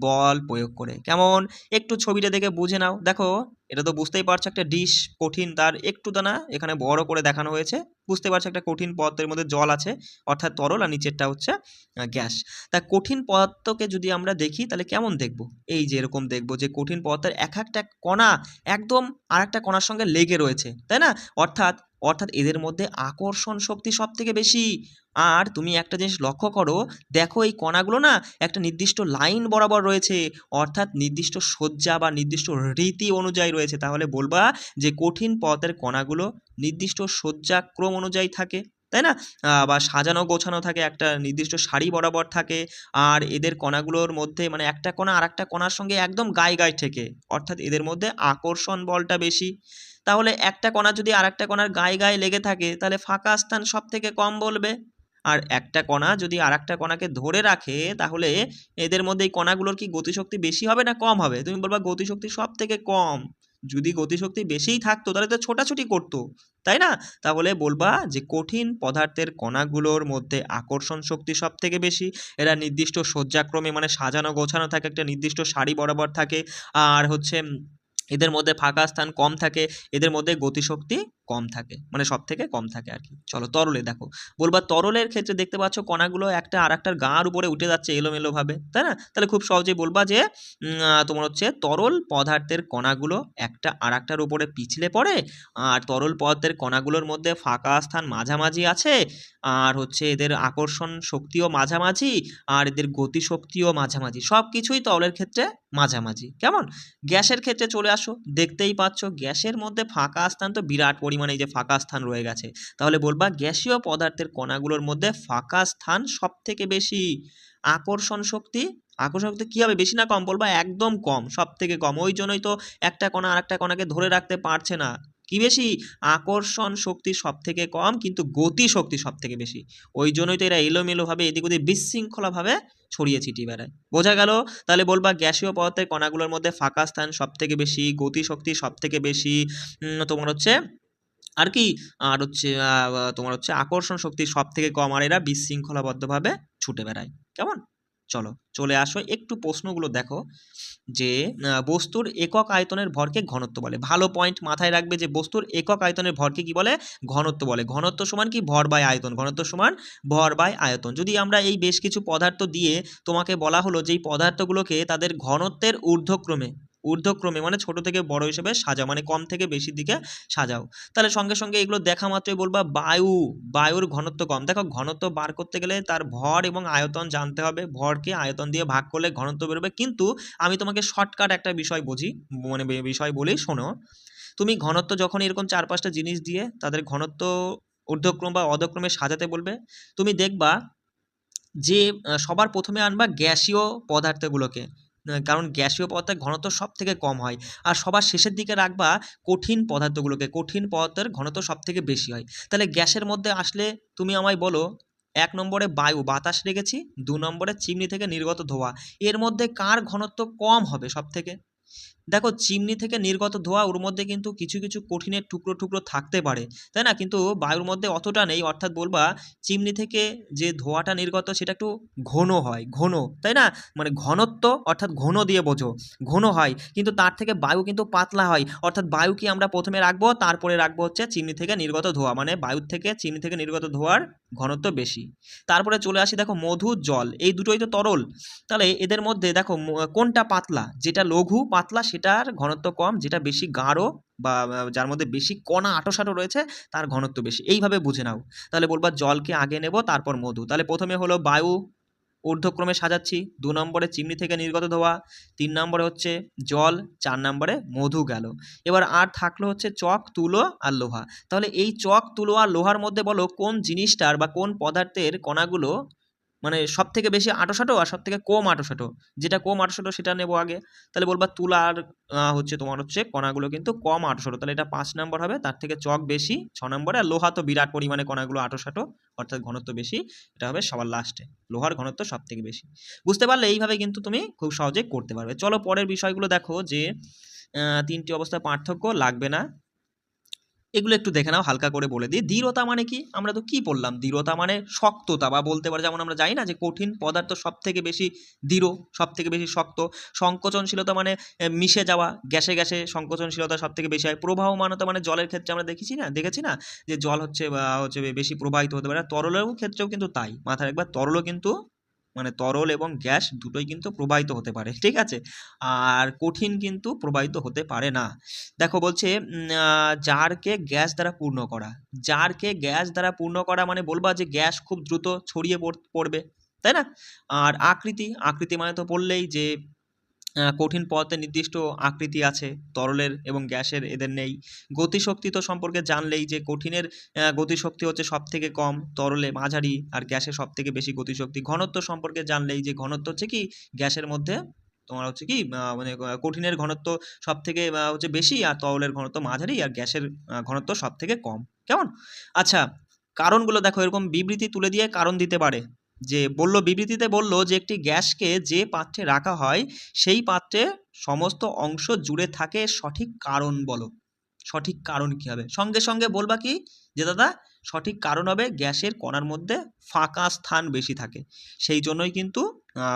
বল প্রয়োগ করে। কেমন? একটু ছবিটা দেখে বুঝে নাও। দেখো, এটা তো বুঝতেই পারছো একটা ডিশ, কঠিন, তার একটু দানা এখানে বড় করে দেখানো হয়েছে। বুঝতে পারছো একটা কঠিন পদার্থের মধ্যে জল আছে, অর্থাৎ তরল, আর নিচেরটা হচ্ছে গ্যাস। তা কঠিন পদার্থকে যদি আমরা দেখি তাহলে কেমন দেখব? এই যে এরকম দেখব যে কঠিন পদার্থের এক একটা কণা একদম আর একটা কণার সঙ্গে লেগে রয়েছে, তাই না? অর্থাৎ অর্থাৎ এদের মধ্যে আকর্ষণ শক্তি সব থেকে বেশি। আর তুমি একটা জিনিস লক্ষ্য করো, দেখো এই কণাগুলো না একটা নির্দিষ্ট লাইন বরাবর রয়েছে, অর্থাৎ নির্দিষ্ট সজ্জা বা নির্দিষ্ট রীতি অনুযায়ী রয়েছে। তাহলে বলবা যে কঠিন পদার্থের কণাগুলো নির্দিষ্ট সজ্জাক্রম অনুযায়ী থাকে, তাই না? বা সাজানো গোছানো থাকে, একটা নির্দিষ্ট সারি বরাবর থাকে। আর এদের কণাগুলোর মধ্যে মানে একটা কণা আর একটা কণার সঙ্গে একদম গায়ে গায়ে ঠেকে, অর্থাৎ এদের মধ্যে আকর্ষণ বলটা বেশি। তাহলে একটা কণা যদি আর একটা কণার গায়ে গায়ে লেগে থাকে তাহলে ফাঁকা স্থান সব থেকে কম বলবে। আর একটা কণা যদি আর একটা কণাকে ধরে রাখে তাহলে এদের মধ্যে এই কণাগুলোর কি গতিশক্তি বেশি হবে না কম হবে? তুমি বলবা গতিশক্তি সব থেকে কম। যদি গতিশক্তি বেশিই থাকতো তাহলে তো ছোটাছুটি করতো, তাই না? তাহলে বলবা যে কঠিন পদার্থের কণাগুলোর মধ্যে আকর্ষণ শক্তি সব থেকে বেশি। এরা নির্দিষ্ট সজ্জাক্রমে মানে সাজানো গোছানো থাকে, একটা নির্দিষ্ট সারি বরাবর থাকে। আর হচ্ছে এদের মধ্যে ফাঁকা স্থান কম থাকে, এদের মধ্যে গতিশক্তি কম থাকে, মানে সব থেকে কম থাকে আর কি। চলো তরলে দেখো, বলবা তরলের ক্ষেত্রে দেখতে পাচ্ছ কণাগুলো একটা আর একটার গাঁর উপরে উঠে যাচ্ছে এলোমেলোভাবে, তাই না? তাহলে খুব সহজেই বলবা যে তোমার হচ্ছে তরল পদার্থের কণাগুলো একটা আর একটার উপরে পিছলে পড়ে, আর তরল পদার্থের কণাগুলোর মধ্যে ফাঁকা স্থান মাঝামাঝি আছে, আর হচ্ছে এদের আকর্ষণ শক্তিও মাঝামাঝি, আর এদের গতিশক্তিও মাঝামাঝি, সব কিছুই তরলের ক্ষেত্রে মাঝামাঝি। কেমন? গ্যাসের ক্ষেত্রে চলে আসো, দেখতেই পাচ্ছ গ্যাসের মধ্যে ফাঁকা স্থান তো বিরাট পরিমাণে এই যে ফাঁকা স্থান রয়ে গেছে। তাহলে বলবা গ্যাসীয় পদার্থের কণাগুলোর মধ্যে ফাঁকা স্থান সব থেকে বেশি। আকর্ষণ শক্তি, আকর্ষণ শক্তি কি হবে, বেশি না কম? বলবা একদম কম, সব থেকে কম। ওই জন্যই তো একটা কণা আর একটা কণাকে ধরে রাখতে পারছে না। কি বেশি? আকর্ষণ শক্তি সব থেকে কম, কিন্তু গতি শক্তি সব থেকে বেশি। ওই জন্যই তো এরা এলোমেলোভাবে এদিক ওদিক বিশৃঙ্খলাভাবে ছড়িয়ে ছিটিয়ে বেড়ায়। বোঝা গেল? তাহলে বলবা গ্যাসীয় পদার্থের কণাগুলোর মধ্যে ফাঁকা স্থান সব থেকে বেশি, গতি শক্তি সব থেকে বেশি, তোমার হচ্ছে আর কি, আর হচ্ছে তোমার হচ্ছে আকর্ষণ শক্তি সব থেকে কম, আর এরা বিশৃঙ্খলাবদ্ধভাবে ছুটে বেড়ায়। কেমন? চলো চলে আসো, একটু প্রশ্নগুলো দেখো যে বস্তুর একক আয়তনের ভরকে ঘনত্ব বলে। ভালো পয়েন্ট মাথায় রাখবে যে বস্তুর একক আয়তনের ভরকে কি বলে? ঘনত্ব বলে। ঘনত্ব সমান কি? ভর বাই আয়তন। ঘনত্ব সমান ভর বাই আয়তন। যদি আমরা এই বেশ কিছু পদার্থ দিয়ে তোমাকে বলা হলো যে এই পদার্থগুলোকে তাদের ঘনত্বের ঊর্ধ্বক্রমে মানে ছোট থেকে বড় হিসেবে সাজাও, মানে কম থেকে বেশির দিকে সাজাও, তাহলে সঙ্গে সঙ্গে এগুলো দেখা মাত্রই বলবা বায়ুর ঘনত্ব কম। দেখো ঘনত্ব বার করতে গেলে তার ভর এবং আয়তন জানতে হবে, ভরকে আয়তন দিয়ে ভাগ করলে ঘনত্ব বেরোবে। কিন্তু আমি তোমাকে শর্টকাট একটা বিষয় বিষয় বলি, শোনো। তুমি ঘনত্ব যখন এরকম 4-5টা জিনিস দিয়ে তাদের ঘনত্ব ঊর্ধ্বক্রম বা অধক্রমে সাজাতে বলবে, তুমি দেখবা যে সবার প্রথমে আনবা গ্যাসীয় পদার্থগুলোকে, কারণ গ্যাসীয় পদার্থের ঘনত্ব সব থেকে কম হয়। আর সবার শেষের দিকে রাখবা কঠিন পদার্থগুলোকে, কঠিন পদার্থের ঘনত্ব সব থেকে বেশি হয়। তাহলে গ্যাসের মধ্যে আসলে তুমি আমায় বলো, 1 নম্বরে বায়ু বাতাস রেখেছি, 2 নম্বরে চিমনি থেকে নির্গত ধোঁয়া, এর মধ্যে কার ঘনত্ব কম হবে সব থেকে? দেখো চিমনি থেকে নির্গত ধোঁয়া, ওর মধ্যে কিন্তু কিছু কিছু কঠিনের টুকরো টুকরো থাকতে পারে, তাই না? কিন্তু বায়ুর মধ্যে অতটা নেই, অর্থাৎ বলবা চিমনি থেকে যে ধোঁয়াটা নির্গত সেটা একটু ঘন হয়, ঘন, তাই না? মানে ঘনত্ব অর্থাৎ ঘন দিয়ে বোঝো, ঘন হয়, কিন্তু তার থেকে বায়ু কিন্তু পাতলা হয়। অর্থাৎ বায়ু কি আমরা প্রথমে রাখবো, তারপরে রাখবো হচ্ছে চিমনি থেকে নির্গত ধোঁয়া, মানে বায়ুর থেকে চিমনি থেকে নির্গত ধোঁয়ার ঘনত্ব বেশি। তারপরে চলে আসি, দেখো মধু জল এই দুটোই তো তরল, তাহলে এদের মধ্যে দেখো কোনটা পাতলা? যেটা লঘু পাতলা সেটার ঘনত্ব কম, যেটা বেশি গাঢ় বা যার মধ্যে বেশি কণা আঁটোসাঁটো রয়েছে তার ঘনত্ব বেশি। এইভাবে বুঝে নাও। তাহলে বলবা জলকে আগে নেব, তারপর মধু। তাহলে প্রথমে হলো বায়ু ঊর্ধ্বক্রমে সাজাচ্ছি, 2 নম্বরে চিমনি থেকে নির্গত ধোঁয়া, 3 নম্বরে হচ্ছে জল, 4 নম্বরে মধু গেল। এবার আর থাকলো হচ্ছে চক, তুলো আর লোহা। তাহলে এই চক, তুলো আর লোহার মধ্যে বলো কোন জিনিসটার বা কোন পদার্থের কণাগুলো মানে সব থেকে বেশি আঁটোসাঁটো আর সব থেকে কম আঁটোসাঁটো? যেটা কম আঁটোসাঁটো সেটা নেব আগে। তাহলে বলবা তুলার হচ্ছে তোমার হচ্ছে কণাগুলো কিন্তু কম আঁটোসাঁটো, তাহলে এটা 5 নম্বর হবে। তার থেকে চক বেশি 6 নম্বরে, আর লোহা তো বিরাট পরিমাণে কণাগুলো আঁটোসাঁটো, অর্থাৎ ঘনত্ব বেশি, এটা হবে সবার লাস্টে। লোহার ঘনত্ব সব থেকে বেশি। বুঝতে পারলে? এইভাবে কিন্তু তুমি খুব সহজে করতে পারবে। চলো পরের বিষয়গুলো দেখো যে 3টি অবস্থার পার্থক্য লাগবে না, এগুলো একটু দেখে নাও, হালকা করে বলে দিই। দৃঢ়তা মানে কি? আমরা তো কি পড়লাম, দৃঢ়তা মানে শক্ততা, বা বলতে পারে যেমন আমরা জানি না যে কঠিন পদার্থ সব থেকে বেশি দৃঢ়, সব থেকে বেশি শক্ত। সংকোচনশীলতা মানে মিশে যাওয়া, গ্যাসে গ্যাসে সংকোচনশীলতা সব থেকে বেশি হয়। প্রবাহমানতা মানে জলের ক্ষেত্রে আমরা দেখেছি না যে জল হচ্ছে বেশি প্রবাহিত হতে পারে। তরলের ক্ষেত্রেও কিন্তু তাই, মাথায় রাখবা তরলও কিন্তু মানে তরল এবং গ্যাস দুটোই কিন্তু প্রবাহিত হতে পারে, ঠিক আছে? আর কঠিন কিন্তু প্রবাহিত হতে পারে না। দেখো বলছে জারকে গ্যাস দ্বারা পূর্ণ করা। জারকে গ্যাস দ্বারা পূর্ণ করা মানে বলবা যে গ্যাস খুব দ্রুত ছড়িয়ে পড়বে, তাই না? আর আকৃতি মানে তো বললেই যে কঠিন পদার্থের নির্দিষ্ট আকৃতি আছে, তরলের এবং গ্যাসের এদের নেই। গতিশক্তি তো সম্পর্কে জানলেই যে কঠিনের গতিশক্তি হচ্ছে সব থেকে কম, তরলে মাঝারি, আর গ্যাসে সব থেকে বেশি গতিশক্তি। ঘনত্ব সম্পর্কে জানলেই যে ঘনত্ব হচ্ছে কি গ্যাসের মধ্যে তোমার হচ্ছে কি মানে কঠিনের ঘনত্ব সব থেকে হচ্ছে বেশি, আর তরলের ঘনত্ব মাঝারি, আর গ্যাসের ঘনত্ব সব থেকে কম। কেমন? আচ্ছা, কারণগুলো দেখো, এরকম বিবৃতি তুলে দিয়ে কারণ দিতে পারে। যে বলল, বিবৃতিতে বলল যে একটি গ্যাসকে যে পাত্রে রাখা হয় সেই পাত্রে সমস্ত অংশ জুড়ে থাকে, সঠিক কারণ বলো। সঠিক কারণ কি হবে? সঙ্গে সঙ্গে বলবা কি যে দাদা সঠিক কারণ হবে গ্যাসের কণার মধ্যে ফাঁকা স্থান বেশি থাকে, সেই জন্যই কিন্তু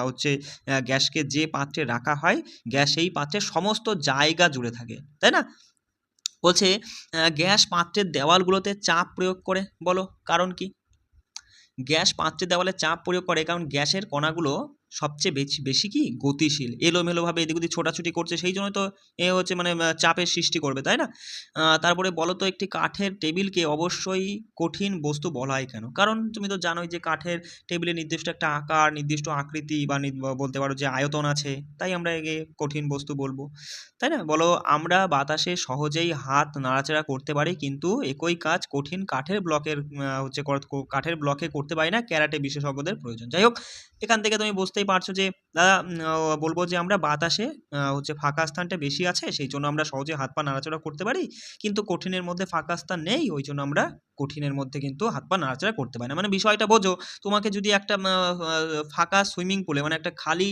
হচ্ছে গ্যাসকে যে পাত্রে রাখা হয় গ্যাস সেই পাত্রে সমস্ত জায়গা জুড়ে থাকে, তাই না? বলছে গ্যাস পাত্রের দেওয়ালগুলোতে চাপ প্রয়োগ করে, বলো কারণ কি? গ্যাস পাত্রের দেওয়ালে চাপ প্রয়োগ করে কারণ গ্যাসের কণাগুলো সবচেয়ে বেশি বেশি কি গতিশীল, এলোমেলোভাবে এদিক ওদিক ছোটাছুটি করছে, সেই জন্য তো এ হচ্ছে মানে চাপের সৃষ্টি করবে, তাই না? তারপরে বলো তো একটি কাঠের টেবিলকে অবশ্যই কঠিন বস্তু বলা হয় কেন? কারণ তুমি তো জানোই যে কাঠের টেবিলের নির্দিষ্ট একটা আকার, নির্দিষ্ট আকৃতি বা বলতে পারো যে আয়তন আছে, তাই আমরা একে কঠিন বস্তু বলবো, তাই না? বলো আমরা বাতাসে সহজেই হাত নাড়াচাড়া করতে পারি, কিন্তু একই কাজ কঠিন কাঠের ব্লকে করতে পারি না, ক্যারাটে বিশেষজ্ঞদের প্রয়োজন। যাই হোক, এখান থেকে তুমি বুঝতেই পারছো যে দাদা বলবো যে আমরা বাতাসে হচ্ছে ফাঁকা স্থানটা বেশি আছে, সেই জন্য আমরা সহজে হাত পা নাড়াচাড়া করতে পারি, কিন্তু কঠিনের মধ্যে ফাঁকা স্থান নেই, ওই জন্য আমরা কঠিনের মধ্যে কিন্তু হাত পা নাড়াচাড়া করতে পারি না। মানে বিষয়টা বোঝো। তোমাকে যদি একটা ফাঁকা সুইমিং পুলে, মানে একটা খালি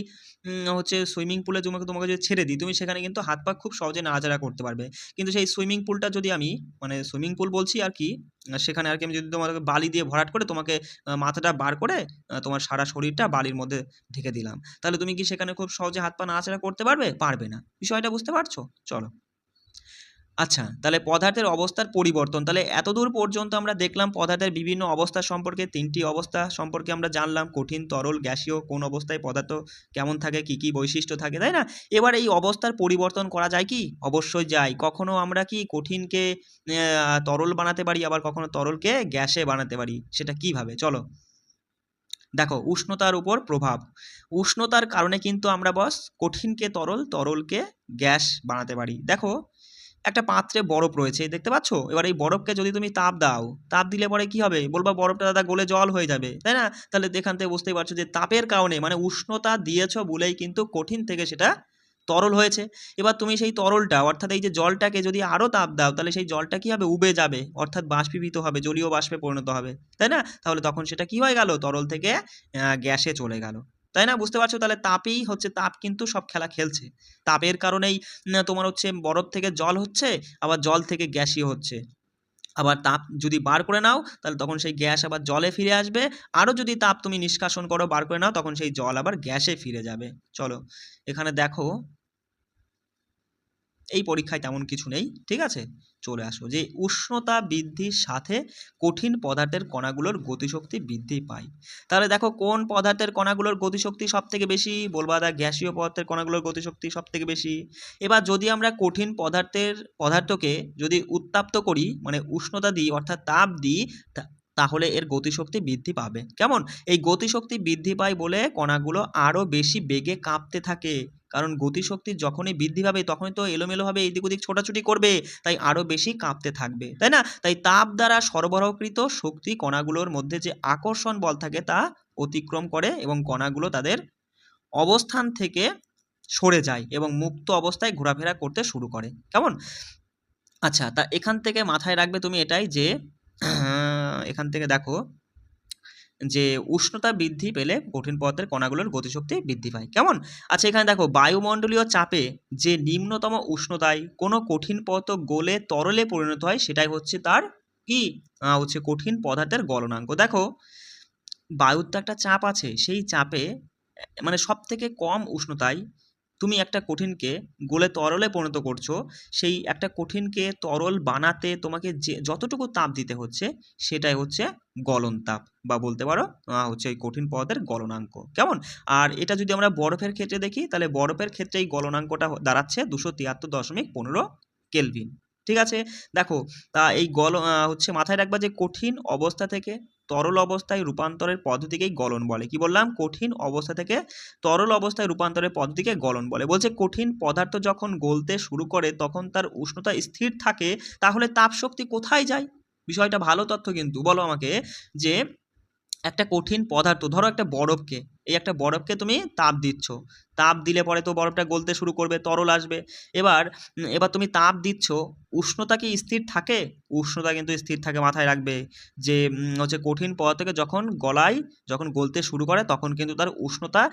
হচ্ছে সুইমিং পুলে তোমাকে যদি ছেড়ে দিই, তুমি সেখানে কিন্তু হাত পা খুব সহজে নাড়াচাড়া করতে পারবে। কিন্তু সেই সুইমিং পুলটা যদি আমি, মানে সুইমিং পুল বলছি আর কি, সেখানে আর কি আমি যদি তোমাকে বালি দিয়ে ভরাট করে তোমাকে মাথাটা বার করে তোমার সারা শরীরটা বালির মধ্যে ঢেকে দিলাম, তাহলে তুমি কি সেখানে খুব সহজে হাত পা নাড়াচাড়া করতে পারবে? পারবে না। বিষয়টা বুঝতে পারছো? চলো। আচ্ছা, তাহলে পদার্থের অবস্থার পরিবর্তন, তাহলে এতদূর পর্যন্ত আমরা দেখলাম পদার্থের বিভিন্ন অবস্থা সম্পর্কে, 3টি অবস্থা সম্পর্কে আমরা জানলাম, কঠিন, তরল, গ্যাসীয়, কোন অবস্থায় পদার্থ কেমন থাকে, কি কি বৈশিষ্ট্য থাকে, তাই না? এবার এই অবস্থার পরিবর্তন করা যায় কি? অবশ্যই যায়। কখনো আমরা কি কঠিনকে তরল বানাতে পারি, আবার কখনো তরলকে গ্যাসে বানাতে পারি। সেটা কিভাবে? চলো দেখো, উষ্ণতার উপর প্রভাব। উষ্ণতার কারণে কিন্তু আমরা বস কঠিনকে তরল, তরলকে গ্যাস বানাতে পারি। দেখো, একটা পাত্রে বরফ রয়েছে, দেখতে পাচ্ছ? এবার এই বরফকে যদি তুমি তাপ দাও, তাপ দিলে পরে কি হবে? বলবা বরফটা দাদা গলে জল হয়ে যাবে, তাই না? তাহলে এখান থেকে বুঝতেই পারছো যে তাপের কারণে, মানে উষ্ণতা দিয়েছো বলেই কিন্তু কঠিন থেকে সেটা তরল হয়েছে। এবার তুমি সেই তরলটা, অর্থাৎ এই যে জলটাকে যদি আরো তাপ দাও, তাহলে সেই জলটা কি হবে? উবে যাবে, অর্থাৎ বাষ্পীভূত হবে, জলীয় বাষ্পে পরিণত হবে, তাই না? তাহলে তখন সেটা কি হয়ে গেল? তরল থেকে গ্যাসে চলে গেল, তাই না? বুঝতে পারছো? তাহলে তাপই হচ্ছে, তাপ কিন্তু সব খেলা খেলছে। তাপের কারণেই তোমার হচ্ছে বরফ থেকে জল হচ্ছে, আবার জল থেকে গ্যাসীয় হচ্ছে। আবার তাপ যদি বার করে নাও, তাহলে তখন সেই গ্যাস আবার জলে ফিরে আসবে। আরও যদি তাপ তুমি নিষ্কাশন করো, বার করে নাও, তখন সেই জল আবার গ্যাসে ফিরে যাবে। চলো, এখানে দেখো এই পরীক্ষায় তেমন কিছু নেই, ঠিক আছে? চলে আসো যে উষ্ণতা বৃদ্ধির সাথে কঠিন পদার্থের কণাগুলোর গতিশক্তি বৃদ্ধি পায়। তাহলে দেখো, কোন পদার্থের কণাগুলোর গতিশক্তি সব থেকে বেশি? বলবা দা গ্যাসীয় পদার্থের কণাগুলোর গতিশক্তি সব থেকে বেশি। এবার যদি আমরা কঠিন পদার্থকে যদি উত্তাপ্ত করি, মানে উষ্ণতা দিই, অর্থাৎ তাপ দিই, তাহলে এর গতিশক্তি বৃদ্ধি পাবে। কেমন? এই গতিশক্তি বৃদ্ধি পায় বলে কণাগুলো আরও বেশি বেগে কাঁপতে থাকে। কারণ গতিশক্তি যখনই বৃদ্ধি পাবে, তখনই তো এলোমেলোভাবে এদিক ওদিক ছোটাছুটি করবে, তাই আরও বেশি কাঁপতে থাকবে, তাই না? তাই তাপ দ্বারা সরবরাহকৃত শক্তি কণাগুলোর মধ্যে যে আকর্ষণ বল থাকে তা অতিক্রম করে এবং কণাগুলো তাদের অবস্থান থেকে সরে যায় এবং মুক্ত অবস্থায় ঘোরাফেরা করতে শুরু করে। কেমন? আচ্ছা, তা এখান থেকে মাথায় রাখবে তুমি এটাই যে এখান থেকে দেখো যে উষ্ণতা বৃদ্ধি পেলে কঠিন পদার্থের কণাগুলোর গতিশক্তি বৃদ্ধি পায়। কেমন? আচ্ছা, এখানে দেখো, বায়ুমণ্ডলীয় চাপে যে নিম্নতম উষ্ণতায় কোনো কঠিন পদার্থ গলে তরলে পরিণত হয়, সেটাই হচ্ছে তার কি? হচ্ছে কঠিন পদার্থের গলনাঙ্ক। দেখো, বায়ুর তো একটা চাপ আছে, সেই চাপে মানে সব থেকে কম উষ্ণতায় তুমি একটা কঠিনকে গলে তরলে পরিণত করছো, সেই একটা কঠিনকে তরল বানাতে তোমাকে যে যতটুকু তাপ দিতে হচ্ছে, সেটাই হচ্ছে গলন তাপ, বা বলতে পারো হচ্ছে এই কঠিন পদার্থের গলনাঙ্ক। কেমন? আর এটা যদি আমরা বরফের ক্ষেত্রে দেখি, তাহলে বরফের ক্ষেত্রে এই গলনাঙ্কটা দাঁড়াচ্ছে 273.15 কেলভিন। ঠিক আছে? দেখো, তা এই হচ্ছে মাথায় রাখবা যে কঠিন অবস্থা থেকে তরল অবস্থায় রূপান্তরের পদ্ধতিকেই গলন বলে। কি বললাম? কঠিন অবস্থা থেকে তরল অবস্থায় রূপান্তরের পদ্ধতিকে গলন বলে। বলছে কঠিন পদার্থ যখন গলতে শুরু করে, তখন তার উষ্ণতা স্থির থাকে, তাহলে তাপশক্তি কোথায় যায়? বিষয়টা ভালো তথ্য কিন্তু। বলো আমাকে যে একটা কঠিন পদার্থ, ধরো একটা বরফকে, এই একটা বরফকে তুমি তাপ দিচ্ছ, তাপ দিলে পরে তো বরফটা গলতে শুরু করবে, তরল আসবে। এবার তুমি তাপ দিচ্ছ, উষ্ণতা কি স্থির থাকে? উষ্ণতা কিন্তু স্থির থাকে। মাথায় রাখবে যে হচ্ছে কঠিন পদার্থকে যখন গলতে শুরু করে, তখন কিন্তু তার উষ্ণতা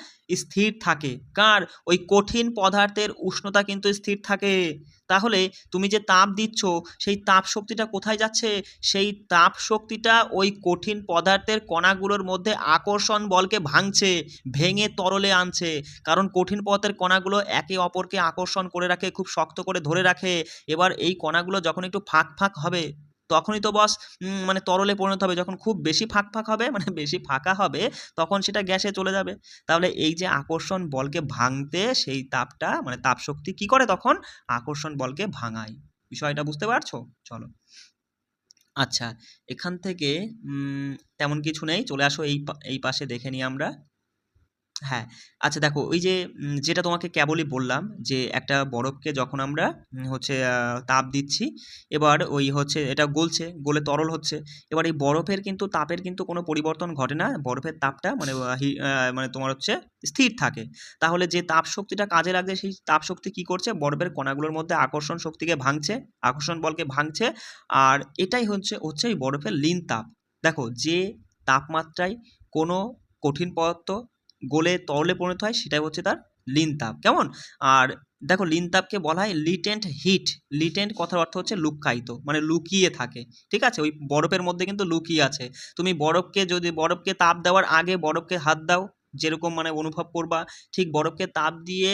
স্থির থাকে। কার? ওই কঠিন পদার্থের উষ্ণতা কিন্তু স্থির থাকে। তাহলে তুমি যে তাপ দিচ্ছ, সেই তাপ শক্তিটা কোথায় যাচ্ছে? সেই তাপ শক্তিটা ওই কঠিন পদার্থের কণাগুলোর মধ্যে আকর্ষণ বলকে ভাঙছে, ভেঙে তরলে আনছে। কারণ কঠিন পদার্থের কণাগুলো একে অপরকে আকর্ষণ করে রাখে, খুব শক্ত করে ধরে রাখে। এবার এই কণাগুলো যখন একটু ফাঁক ফাঁক হবে, তখনই তো বস মানে তরলে পরিণত হবে। যখন খুব বেশি ফাঁক ফাঁক হবে, মানে বেশি ফাঁকা হবে, তখন সেটা গ্যাসে চলে যাবে। তাহলে এই যে আকর্ষণ বলকে ভাঙতে, সেই তাপটা মানে তাপশক্তি কি করে? তখন আকর্ষণ বলকে ভাঙায়। বিষয়টা বুঝতে পারছো? চলো। আচ্ছা, এখান থেকে তেমন কিছু নেই, চলে আসো এই পাশে দেখে নিই আমরা। হ্যাঁ, আচ্ছা দেখো, ওই যে যেটা তোমাকে কেবলই বললাম যে একটা বরফকে যখন আমরা হচ্ছে তাপ দিচ্ছি, এবার ওই হচ্ছে এটা গলছে, গলে তরল হচ্ছে। এবার এই বরফের কিন্তু তাপের কিন্তু কোনো পরিবর্তন ঘটে না। বরফের তাপটা মানে মানে তোমার হচ্ছে স্থির থাকে। তাহলে যে তাপ শক্তিটা কাজে লাগছে, সেই তাপ শক্তি কি করছে? বরফের কণাগুলোর মধ্যে আকর্ষণ শক্তিকে ভাঙছে, আকর্ষণ বলকে ভাঙছে। আর এটাই হচ্ছে এই বরফের লীন তাপ। দেখো, যে তাপমাত্রায় কোনো কঠিন পদার্থ গলে তরলে পরিণত হয়, সেটাই হচ্ছে তার লীন তাপ। কেমন? আর দেখো লিনতাপকে বলা হয় লিটেন্ট হিট। লিটেন্ট কথার অর্থ হচ্ছে লুক্কায়িত, মানে লুকিয়ে থাকে। ঠিক আছে, ওই বরফের মধ্যে কিন্তু লুকিয়ে আছে। তুমি বরফকে তাপ দেওয়ার আগে বরফকে হাত দাও, যেরকম মানে অনুভব করবা, ঠিক বরফকে তাপ দিয়ে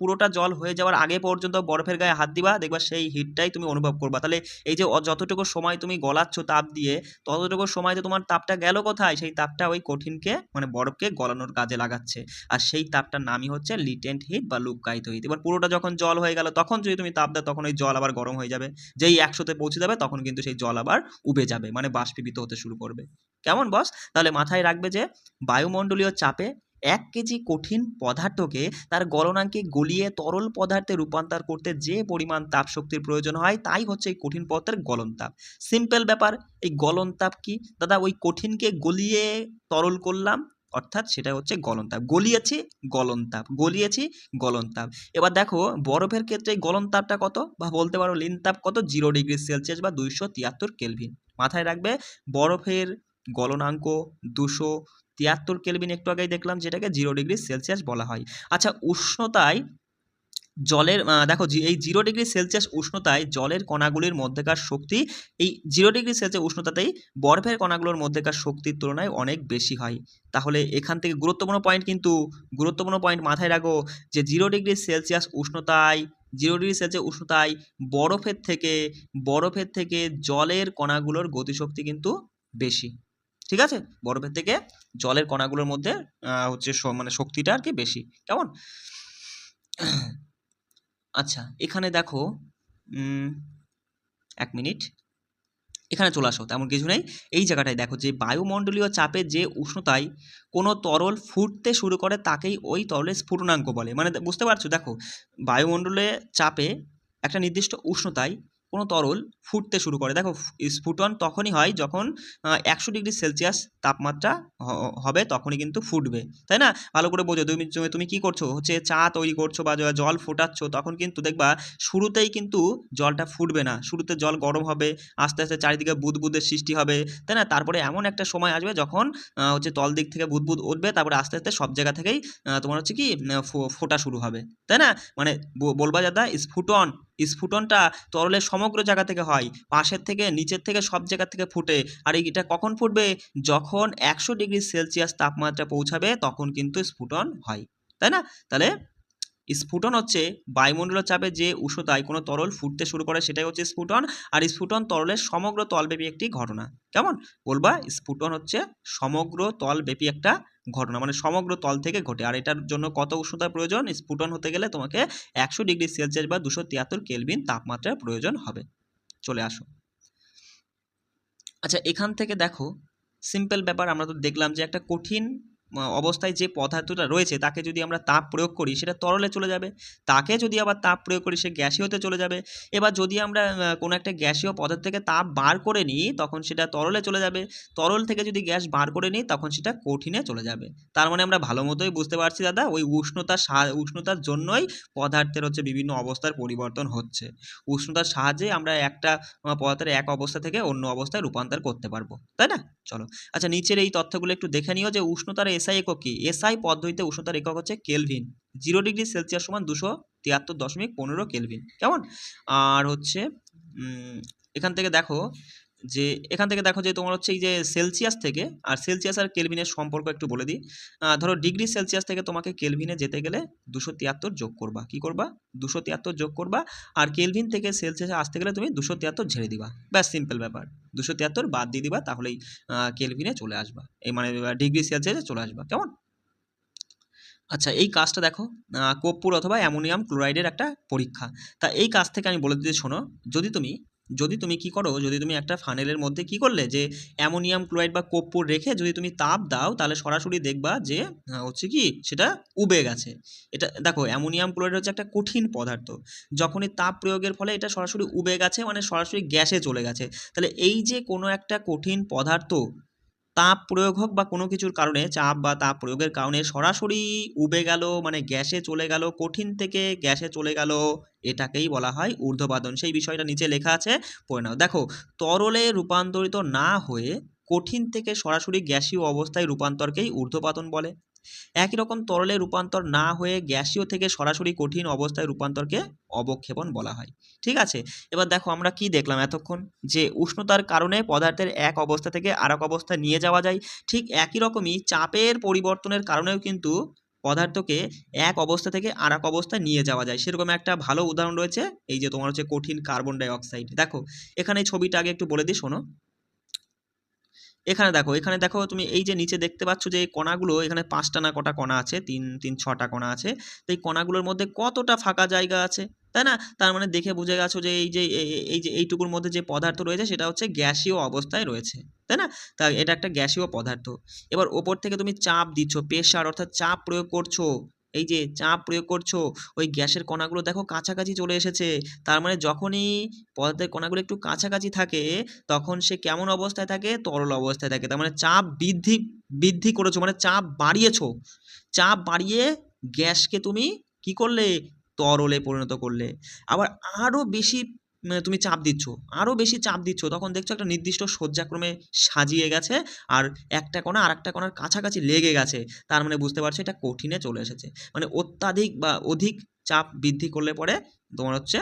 পুরোটা জল হয়ে যাওয়ার আগে পর্যন্ত বরফের গায়ে হাত দিবা, দেখবা সেই হিটটাই তুমি অনুভব করবা। তাহলে এই যে যতটুকু সময় তুমি গলাচ্ছ তাপ দিয়ে, ততটুকু সময় তো তোমার তাপটা গেল কোথায়? সেই তাপটা ওই কঠিনকে মানে বরফকে গলানোর কাজে লাগাচ্ছে। আর সেই তাপটার নামই হচ্ছে লিটেন্ট হিট বা লুক্কায়িত হিট। এবার পুরোটা যখন জল হয়ে গেল, তখন যদি তুমি তাপ দাও, তখন ওই জল আবার গরম হয়ে যাবে। যেই 100-তে পৌঁছে যাবে, তখন কিন্তু সেই জল আবার উবে যাবে, মানে বাষ্পীভূত হতে শুরু করবে। কেমন বস? তাহলে মাথায় রাখবে যে বায়ুমণ্ডলীয় চাপে 1 কেজি কঠিন পদার্থকে তার গলনাঙ্কে গলিয়ে তরল পদার্থে রূপান্তর করতে যে পরিমাণ তাপ শক্তির প্রয়োজন হয়, তাই হচ্ছে এই কঠিন পদার্থের গলন তাপ। সিম্পল ব্যাপার। এই গলন তাপ কি দাদা? ওই কঠিনকে গলিয়ে তরল করলাম, অর্থাৎ সেটা হচ্ছে গলন তাপ। গলিয়েছি গলন তাপ। এবার দেখো বরফের ক্ষেত্রে এই গলন তাপটা কত, বা বলতে পারো লিন তাপ কত? 0 ডিগ্রি সেলসিয়াস বা 273 কেলভিন। মাথায় রাখবে বরফের গলনাঙ্ক 273 কেলভিন, একটু আগেই দেখলাম, যেটাকে 0 ডিগ্রি সেলসিয়াস বলা হয়। আচ্ছা, উষ্ণতায় জলের দেখো এই 0 ডিগ্রি সেলসিয়াস উষ্ণতায় জলের কণাগুলির মধ্যেকার শক্তি এই 0 ডিগ্রি সেলসিয়াস উষ্ণতাতেই বরফের কণাগুলোর মধ্যেকার শক্তির তুলনায় অনেক বেশি হয়। তাহলে এখান থেকে গুরুত্বপূর্ণ পয়েন্ট মাথায় রাখো, যে 0 ডিগ্রি সেলসিয়াস উষ্ণতায় বরফের থেকে জলের কণাগুলোর গতিশক্তি কিন্তু বেশি। ঠিক আছে, বরফের থেকে জলের কণাগুলোর মধ্যে হচ্ছে মানে শক্তিটা আর কি বেশি। কেমন? আচ্ছা, এখানে দেখো 1 মিনিট, এখানে চলে আসো, তেমন কিছু নেই। এই জায়গাটায় দেখো যে বায়ুমণ্ডলীয় চাপে যে উষ্ণতায় কোনো তরল ফুটতে শুরু করে, তাকেই ওই তরলের স্ফুটনাঙ্ক বলে। মানে বুঝতে পারছো? দেখো বায়ুমণ্ডলে চাপে একটা নির্দিষ্ট উষ্ণতায় কোনো তরল ফুটতে শুরু করে। দেখো স্ফুটন তখনই হয় যখন 100 ডিগ্রি সেলসিয়াস তাপমাত্রা হবে, তখনই কিন্তু ফুটবে, তাই না? ভালো করে বোঝো। তুমি কি করছো? হচ্ছে চা তৈরি করছো বা জল ফোটাচ্ছ, তখন কিন্তু দেখবা শুরুতেই কিন্তু জলটা ফুটবে না। শুরুতে জল গরম হবে, আস্তে আস্তে চারিদিকে বুদবুদের সৃষ্টি হবে, তাই না? তারপরে এমন একটা সময় আসবে যখন হচ্ছে তল দিক থেকে বুদবুদ উঠবে, তারপরে আস্তে আস্তে সব জায়গা থেকেই তোমার হচ্ছে কি ফোটা শুরু হবে, তাই না? মানে বলবা দাদা স্ফুটনটা তরলের সমগ্র জায়গা থেকে হয়, পাশের থেকে নিচের থেকে সব জায়গা থেকে ফুটে। আর এটা কখন ফুটবে? যখন 100 ডিগ্রি সেলসিয়াস তাপমাত্রা পৌঁছাবে, তখন কিন্তু স্ফুটন হয়, তাই না? তাহলে স্ফুটন হচ্ছে বায়ুমণ্ডলীয় চাপে যে উষ্ণতায় কোনো তরল ফুটতে শুরু করে, সেটাই হচ্ছে স্ফুটন। আর স্ফুটন তরলের সমগ্র তলব্যাপী একটি ঘটনা। কেমন? বলবা স্ফুটন হচ্ছে সমগ্র তলব্যাপী একটা ঘটনা, মানে সমগ্র তল থেকে ঘটে। আর এটার জন্য কত উষ্ণতার প্রয়োজন? স্ফুটন হতে গেলে তোমাকে 100 ডিগ্রি সেলসিয়াস বা 273 কেলভিন তাপমাত্রার প্রয়োজন হবে। চলে আসো। আচ্ছা, এখান থেকে দেখো সিম্পল ব্যাপার, আমরা তো দেখলাম যে একটা কঠিন অবস্থায় যে পদার্থটা রয়েছে, তাকে যদি আমরা তাপ প্রয়োগ করি, সেটা তরলে চলে যাবে। তাকে যদি আবার তাপ প্রয়োগ করি, সে গ্যাসীয়তে চলে যাবে। এবার যদি আমরা কোনো একটা গ্যাসীয় পদার্থ থেকে তাপ বার করে নিই, তখন সেটা তরলে চলে যাবে। তরল থেকে যদি গ্যাস বার করে নিই, তখন সেটা কঠিনে চলে যাবে। তার মানে আমরা ভালো মতোই বুঝতে পারছি দাদা, ওই উষ্ণতার জন্যই পদার্থের হচ্ছে বিভিন্ন অবস্থার পরিবর্তন হচ্ছে। উষ্ণতার সাহায্যে আমরা একটা পদার্থের এক অবস্থা থেকে অন্য অবস্থায় রূপান্তর করতে পারবো, তাই না? চলো। আচ্ছা, নিচের এই তথ্যগুলো একটু দেখে নিও যে উষ্ণতার এসআই একক কি। এসআই পদ্ধতিতে উষ্ণতার একক হচ্ছে কেলভিন। 0 ডিগ্রি সেলসিয়াস সমান 273.15 কেলভিন। কেমন? আর হচ্ছে এখান থেকে দেখো যে তোমার হচ্ছে এই যে সেলসিয়াস আর কেলভিনের সম্পর্ক একটু বলে দিই। ধরো ডিগ্রি সেলসিয়াস থেকে তোমাকে কেলভিনে যেতে গেলে 273 যোগ করবা। কি করবা? 273 যোগ করবা। আর কেলভিন থেকে সেলসিয়াসে আসতে গেলে তুমি 273 ঝেড়ে দিবা। ব্যাস, সিম্পল ব্যাপার। 273 বাদ দিয়ে দিবা, তাহলেই কেলভিনে চলে আসবা, এই মানে ডিগ্রি সেলসিয়াসে চলে আসবা। কেমন? আচ্ছা, এই কাজটা দেখো, কর্পূর অথবা অ্যামোনিয়াম ক্লোরাইডের একটা পরীক্ষা। তা এই কাজ থেকে আমি বলে দিতে শোনো, যদি তুমি কি করো, যদি তুমি একটা ফানেলের মধ্যে কি করলে, যে অ্যামোনিয়াম ক্লোরাইড বা কর্পূর রেখে যদি তুমি তাপ দাও, তাহলে সরাসরি দেখবা যে হচ্ছে কি সেটা উবে গেছে। এটা দেখো, অ্যামোনিয়াম ক্লোরাইড হচ্ছে একটা কঠিন পদার্থ, যখনই তাপ প্রয়োগের ফলে এটা সরাসরি উবে গেছে, মানে সরাসরি গ্যাসে চলে গেছে। তাহলে এই যে কোনো একটা কঠিন পদার্থ তাপ প্রয়োগ হোক বা কোনো কিছুর কারণে, চাপ বা তাপ প্রয়োগের কারণে সরাসরি উবে গেল, মানে গ্যাসে চলে গেল, কঠিন থেকে গ্যাসে চলে গেল, এটাকেই বলা হয় ঊর্ধ্বপাতন। সেই বিষয়টা নিচে লেখা আছে, পড়ে নাও। দেখো, তরলে রূপান্তরিত না হয়ে কঠিন থেকে সরাসরি গ্যাসীয় অবস্থায় রূপান্তরকেই ঊর্ধ্বপাতন বলে। একই রকম তরলে রূপান্তর না হয়ে গ্যাসীয় থেকে সরাসরি কঠিন অবস্থায় রূপান্তরকে অবক্ষেপণ বলা হয়। ঠিক আছে, এবার দেখো আমরা কি দেখলাম এতক্ষণ, যে উষ্ণতার কারণে পদার্থের এক অবস্থা থেকে আরেক অবস্থায় নিয়ে যাওয়া যায়। ঠিক একই রকমই চাপের পরিবর্তনের কারণেও কিন্তু পদার্থকে এক অবস্থা থেকে আরেক অবস্থায় নিয়ে যাওয়া যায়। সেরকম একটা ভালো উদাহরণ রয়েছে এই যে তোমার হচ্ছে কঠিন কার্বন ডাই অক্সাইড। দেখো এখানে এই ছবিটা আগে একটু বলে দিই, শোনো। এখানে দেখো তুমি এই যে নিচে দেখতে পাচ্ছ যে কণাগুলো, এখানে 5টা না কটা কণা আছে, 6টা কণা আছে। তো এই কণাগুলোর মধ্যে কতটা ফাঁকা জায়গা আছে, তাই না? তার মানে দেখে বুঝে গেছো যে এই যে এইটুকুর মধ্যে যে পদার্থ রয়েছে সেটা হচ্ছে গ্যাসীয় অবস্থায় রয়েছে, তাই না? তা এটা একটা গ্যাসীয় পদার্থ। এবার ওপর থেকে তুমি চাপ দিচ্ছ, প্রেসার অর্থাৎ চাপ প্রয়োগ করছো, এই যে চাপ প্রয়োগ করছো, ওই গ্যাসের কণাগুলো দেখো কাছাকাছি চলে এসেছে। তার মানে যখনই পদার্থের কণাগুলো একটু কাছাকাছি থাকে তখন সে কেমন অবস্থায় থাকে, তরল অবস্থায় থাকে। তার মানে চাপ বৃদ্ধি বৃদ্ধি করেছো, মানে চাপ বাড়িয়েছো, চাপ বাড়িয়ে গ্যাসকে তুমি কি করলে, তরলে পরিণত করলে। আবার আরো বেশি তুমি চাপ দিচ্ছ, আরো বেশি চাপ দিচ্ছ, তখন দেখছো একটা নির্দিষ্ট সজ্জাক্রমে সাজিয়ে গেছে আর একটা কণা আর একটা কণার কাছাকাছি লেগে গেছে। তার মানে বুঝতে পারছো এটা কঠিনে চলে এসেছে। মানে অত্যাধিক বা অধিক চাপ বৃদ্ধি করলে পরে তোমার হচ্ছে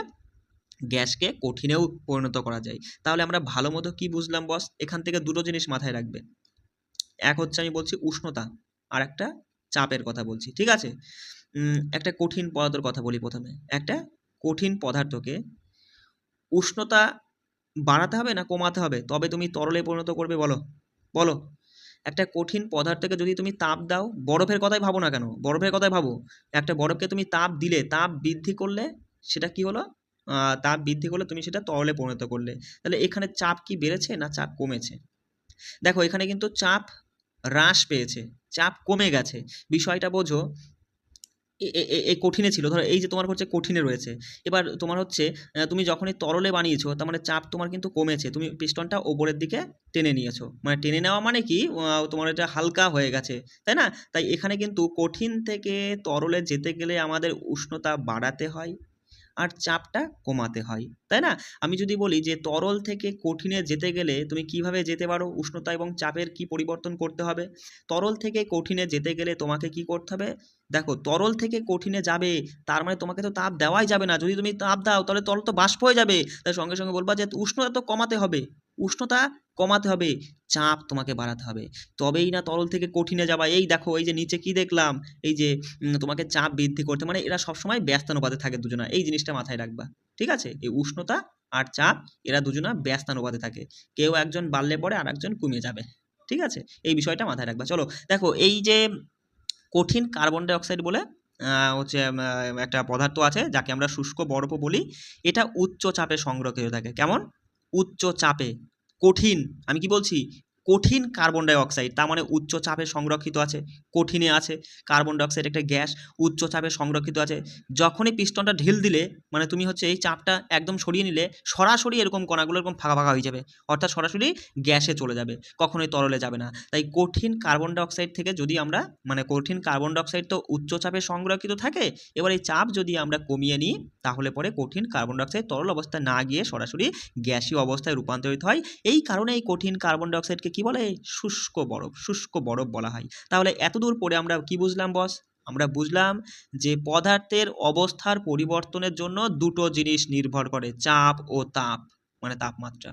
গ্যাসকে কঠিনেও পরিণত করা যায়। তাহলে আমরা ভালো মতো কি বুঝলাম বস? এখান থেকে দুটো জিনিস মাথায় রাখবে। এক হচ্ছে আমি বলছি উষ্ণতা, আর একটা চাপের কথা বলছি, ঠিক আছে? একটা কঠিন পদার্থের কথা বলি প্রথমে। একটা কঠিন পদার্থকে উষ্ণতা বাড়াতে হবে না কমাতে হবে তবে তুমি তরলে পরিণত করবে, বলো বলো? একটা কঠিন পদার্থকে যদি তুমি তাপ দাও, বরফের কথাই ভাবো না কেন, বরফের কথাই ভাবো। একটা বরফকে তুমি তাপ দিলে, তাপ বৃদ্ধি করলে সেটা কি হলো, তাপ বৃদ্ধি করলে তুমি সেটা তরলে পরিণত করলে। তাহলে এখানে চাপ কি বেড়েছে না চাপ কমেছে? দেখো এখানে কিন্তু চাপ হ্রাস পেয়েছে, চাপ কমে গেছে। বিষয়টা বোঝো। এ কঠিনে ছিল, ধরো এই যে তোমার হচ্ছে কঠিনে রয়েছে, এবার তোমার হচ্ছে তুমি যখনই তরলে বানিয়েছো তার মানে চাপ তোমার কিন্তু কমেছে, তুমি পিস্টনটা ওপরের দিকে টেনে নিয়েছো। মানে টেনে নেওয়া মানে কি, তোমার এটা হালকা হয়ে গেছে, তাই না? তাই এখানে কিন্তু কঠিন থেকে তরলে যেতে গেলে আমাদের উষ্ণতা বাড়াতে হয় আর চাপটা কমাতে হয়, তাই না? আমি যদি বলি যে তরল থেকে কঠিনে যেতে গেলে তুমি কিভাবে যেতে পারো, উষ্ণতা এবং চাপের কি পরিবর্তন করতে হবে? তরল থেকে কঠিনে যেতে গেলে তোমাকে কি করতে হবে? দেখো তরল থেকে কঠিনে যাবে, তার মানে তোমাকে তো তাপ দেওয়াই যাবে না। যদি তুমি তাপ দাও তাহলে তরল তো বাষ্প হয়ে যাবে। তাই সঙ্গে সঙ্গে বলবা যে উষ্ণতা তো কমাতে হবে, উষ্ণতা কমাতে হবে, চাপ তোমাকে বাড়াতে হবে, তবেই না তরল থেকে কঠিনে যাবা। এই দেখো এই যে নিচে কি দেখলাম, এই যে তোমাকে চাপ বৃদ্ধি করতে, মানে এরা সবসময় ব্যস্তানুপাতে থাকে দুজনা, এই জিনিসটা মাথায় রাখবা। ঠিক আছে, এই উষ্ণতা আর চাপ এরা দুজনা ব্যস্তানুপাতে থাকে, কেউ একজন বাড়লে পরে আর একজন কমে যাবে। ঠিক আছে, এই বিষয়টা মাথায় রাখবা। চলো দেখো এই যে কঠিন কার্বন ডাই অক্সাইড বলে হচ্ছে একটা পদার্থ আছে যাকে আমরা শুষ্ক বরফও বলি। এটা উচ্চ চাপে সংরক্ষিত থাকে। কেমন? উচ্চ চাপে। কঠিন, আমি কি বলছি, কঠিন কার্বন ডাই অক্সাইড, তার মানে উচ্চ চাপে সংরক্ষিত আছে, কঠিনে আছে। কার্বন ডাই অক্সাইড একটা গ্যাস, উচ্চ চাপে সংরক্ষিত আছে। যখনই পিস্টনটা ঢিল দিলে, মানে তুমি হচ্ছে এই চাপটা একদম সরিয়ে নিলে, সরাসরি এরকম কণাগুলো এরকম ফাঁকা ফাঁকা হয়ে যাবে, অর্থাৎ সরাসরি গ্যাসে চলে যাবে, কখনোই তরলে যাবে না। তাই কঠিন কার্বন ডাই অক্সাইড থেকে যদি আমরা, মানে কঠিন কার্বন ডাই অক্সাইড তো উচ্চ চাপে সংরক্ষিত থাকে, এবার এই চাপ যদি আমরা কমিয়ে নিই তাহলে পরে কঠিন কার্বন ডাই অক্সাইড তরল অবস্থায় না গিয়ে সরাসরি গ্যাসীয় অবস্থায় রূপান্তরিত হয়। এই কারণে এই কঠিন কার্বন ডাই অক্সাইডকে কি বলে, শুষ্ক বরফ, শুষ্ক বরফ বলা হয়। তাহলে এতদূর পরে আমরা কি বুঝলাম বস? আমরা বুঝলাম যে পদার্থের অবস্থার পরিবর্তনের জন্য দুটো জিনিস নির্ভর করে, চাপ ও তাপ, মানে তাপমাত্রা।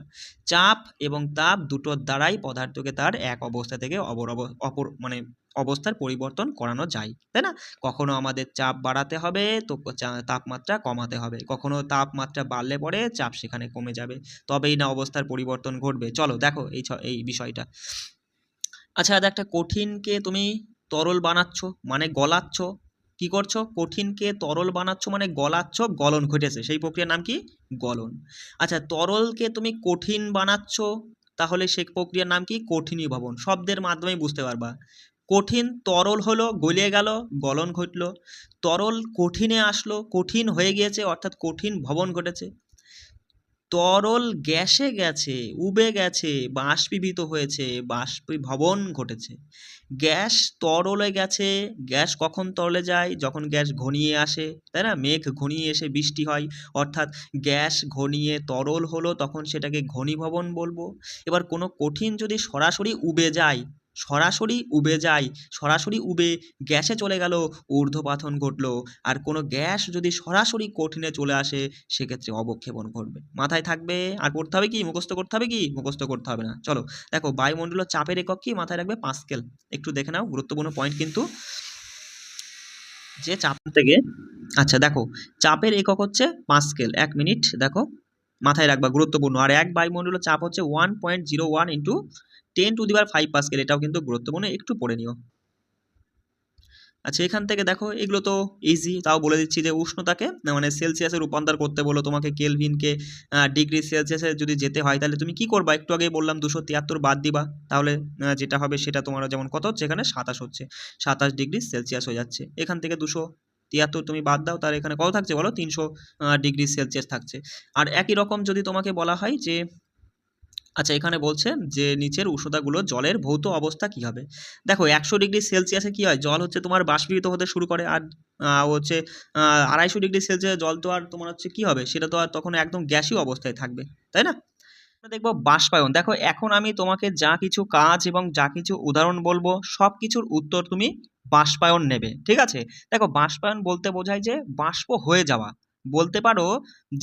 চাপ এবং তাপ দুটোর দ্বারাই পদার্থকে তার এক অবস্থা থেকে অপর মানে অবস্থার পরিবর্তন করানো যায়, তাই না? কখনো আমাদের চাপ বাড়াতে হবে তো তাপমাত্রা কমাতে হবে, কখনো তাপমাত্রা বাড়লে পরে চাপ সেখানে কমে যাবে, তবেই না অবস্থার পরিবর্তন ঘটবে। চলো দেখো এই বিষয়টা। আচ্ছা একটা কঠিনকে তুমি তরল বানাচ্ছ মানে গলাচ্ছ, কি করছো, কঠিনকে তরল বানাচ্ছ মানে গলাচ্ছ, গলন ঘটেছে, সেই প্রক্রিয়ার নাম কি, গলন। আচ্ছা তরলকে তুমি কঠিন বানাচ্ছ, তাহলে সেই প্রক্রিয়ার নাম কি, কঠিনীভবন। শব্দের মাধ্যমে বুঝতে পারবা। কঠিন তরল হলো, গলে গেল, গলন ঘটলো। তরল কঠিনে আসলো, কঠিন হয়ে গিয়েছে, অর্থাৎ কঠিন ভবন ঘটেছে। তরল গ্যাসে গেছে, উবে গেছে, বাষ্পীভূত হয়েছে, বাষ্পীভবন ঘটেছে। গ্যাস তরলে গেছে, গ্যাস কখন তরলে যায়, যখন গ্যাস ঘনিয়ে আসে, তাই না? মেঘ ঘনিয়ে এসে বৃষ্টি হয়, অর্থাৎ গ্যাস ঘনিয়ে তরল হলো, তখন সেটাকে ঘনীভবন বলবো। এবার কোনো কঠিন যদি সরাসরি উবে যায়, সরাসরি উবে যায়, সরাসরি উবে গ্যাসে চলে গেল, ঊর্ধ্বপাতন ঘটলো। আর কোনো গ্যাস যদি সরাসরি কঠিনে চলে আসে সেক্ষেত্রে অবক্ষেপণ ঘটবে। মাথায় থাকবে। আর করতে হবে কি, মুখস্থ করতে হবে কি, মুখস্থ করতে হবে না। চলো দেখো, বায়ুমণ্ডলীয় চাপের একক কি, মাথায় রাখবে পাস্কেল। একটু দেখে নাও, গুরুত্বপূর্ণ পয়েন্ট কিন্তু, যে চাপ থেকে, আচ্ছা দেখো, চাপের একক হচ্ছে পাস্কেল। 1 মিনিট, দেখো মাথায় রাখবা, গুরুত্বপূর্ণ। আর এক বায়ুমণ্ডলীয় চাপ হচ্ছে 1.01 ইন্টু 10⁵ পাস্কেল, এটাও কিন্তু গুরুত্বপূর্ণ, একটু পড়ে নিও। আচ্ছা, এখান থেকে দেখো, এগুলো তো ইজি, তাও বলে দিচ্ছি যে উষ্ণতাকে মানে সেলসিয়াসে রূপান্তর করতে বলো তোমাকে, কেলভিনকে ডিগ্রি সেলসিয়াসে যদি যেতে হয় তাহলে তুমি কি করবা, একটু আগে বললাম 273 বাদ দিবা, তাহলে যেটা হবে সেটা তোমার যেমন কত হচ্ছে, এখানে 27 হচ্ছে, 27 ডিগ্রি সেলসিয়াস হয়ে যাচ্ছে। এখান থেকে 273 তুমি বাদ দাও, তার এখানে কত থাকছে বলো, 300 ডিগ্রি সেলসিয়াস থাকছে। আর একই রকম যদি তোমাকে বলা হয় যে, আচ্ছা এখানে বলছে যে নিচের উষ্ণতাগুলো জলের ভৌত অবস্থা কি হবে। দেখো 100 ডিগ্রি সেলসিয়াসে কি হয়, জল হচ্ছে তোমার বাষ্পীভূত হতে শুরু করে। আর হচ্ছে 250 ডিগ্রি সেলসিয়াসে জল তো আর তোমার হচ্ছে কি হবে, সেটা তো আর তখন একদম গ্যাসীয় অবস্থায় থাকবে, তাই না। আমরা দেখবো বাষ্পায়ন। দেখো এখন আমি তোমাকে যা কিছু কাজ এবং যা কিছু উদাহরণ বলবো সব কিছুর উত্তর তুমি বাষ্পায়ন নেবে, ঠিক আছে। দেখো বাষ্পায়ন বলতে বোঝায় যে বাষ্প হয়ে যাওয়া, বলতে পারো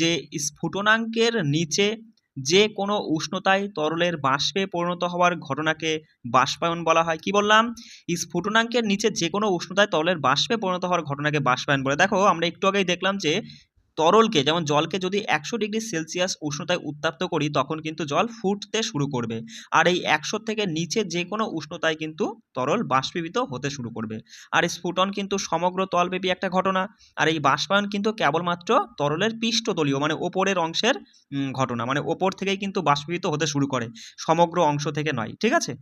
যে স্ফুটনাঙ্কের নিচে যে কোনো উষ্ণতায় তরলের বাষ্পে পরিণত হওয়ার ঘটনাকে বাষ্পায়ন বলা হয়। কি বললাম, স্ফুটনাঙ্কের নিচে যে কোনো উষ্ণতায় তরলের বাষ্পে পরিণত হওয়ার ঘটনাকে বাষ্পায়ন বলে। দেখো আমরা একটু আগেই দেখলাম যে তরলকে, যেমন জলকে যদি 100 ডিগ্রি সেলসিয়াস উষ্ণতায় উত্তপ্ত করি তখন কিন্তু জল ফুটতে শুরু করবে। আর এই 100 থেকে নিচে যে কোনো উষ্ণতায় কিন্তু তরল বাষ্পীভূত হতে শুরু করবে। আর স্ফুটন কিন্তু সমগ্র তলব্যাপী একটা ঘটনা। আর এই বাষ্পায়ন কিন্তু কেবলমাত্র তরলের পৃষ্ঠতলীয় মানে ওপরের অংশের ঘটনা, মানে ওপর থেকেই কিন্তু বাষ্পীভূত হতে শুরু করে, সমগ্র অংশ থেকে নয়, ঠিক আছে।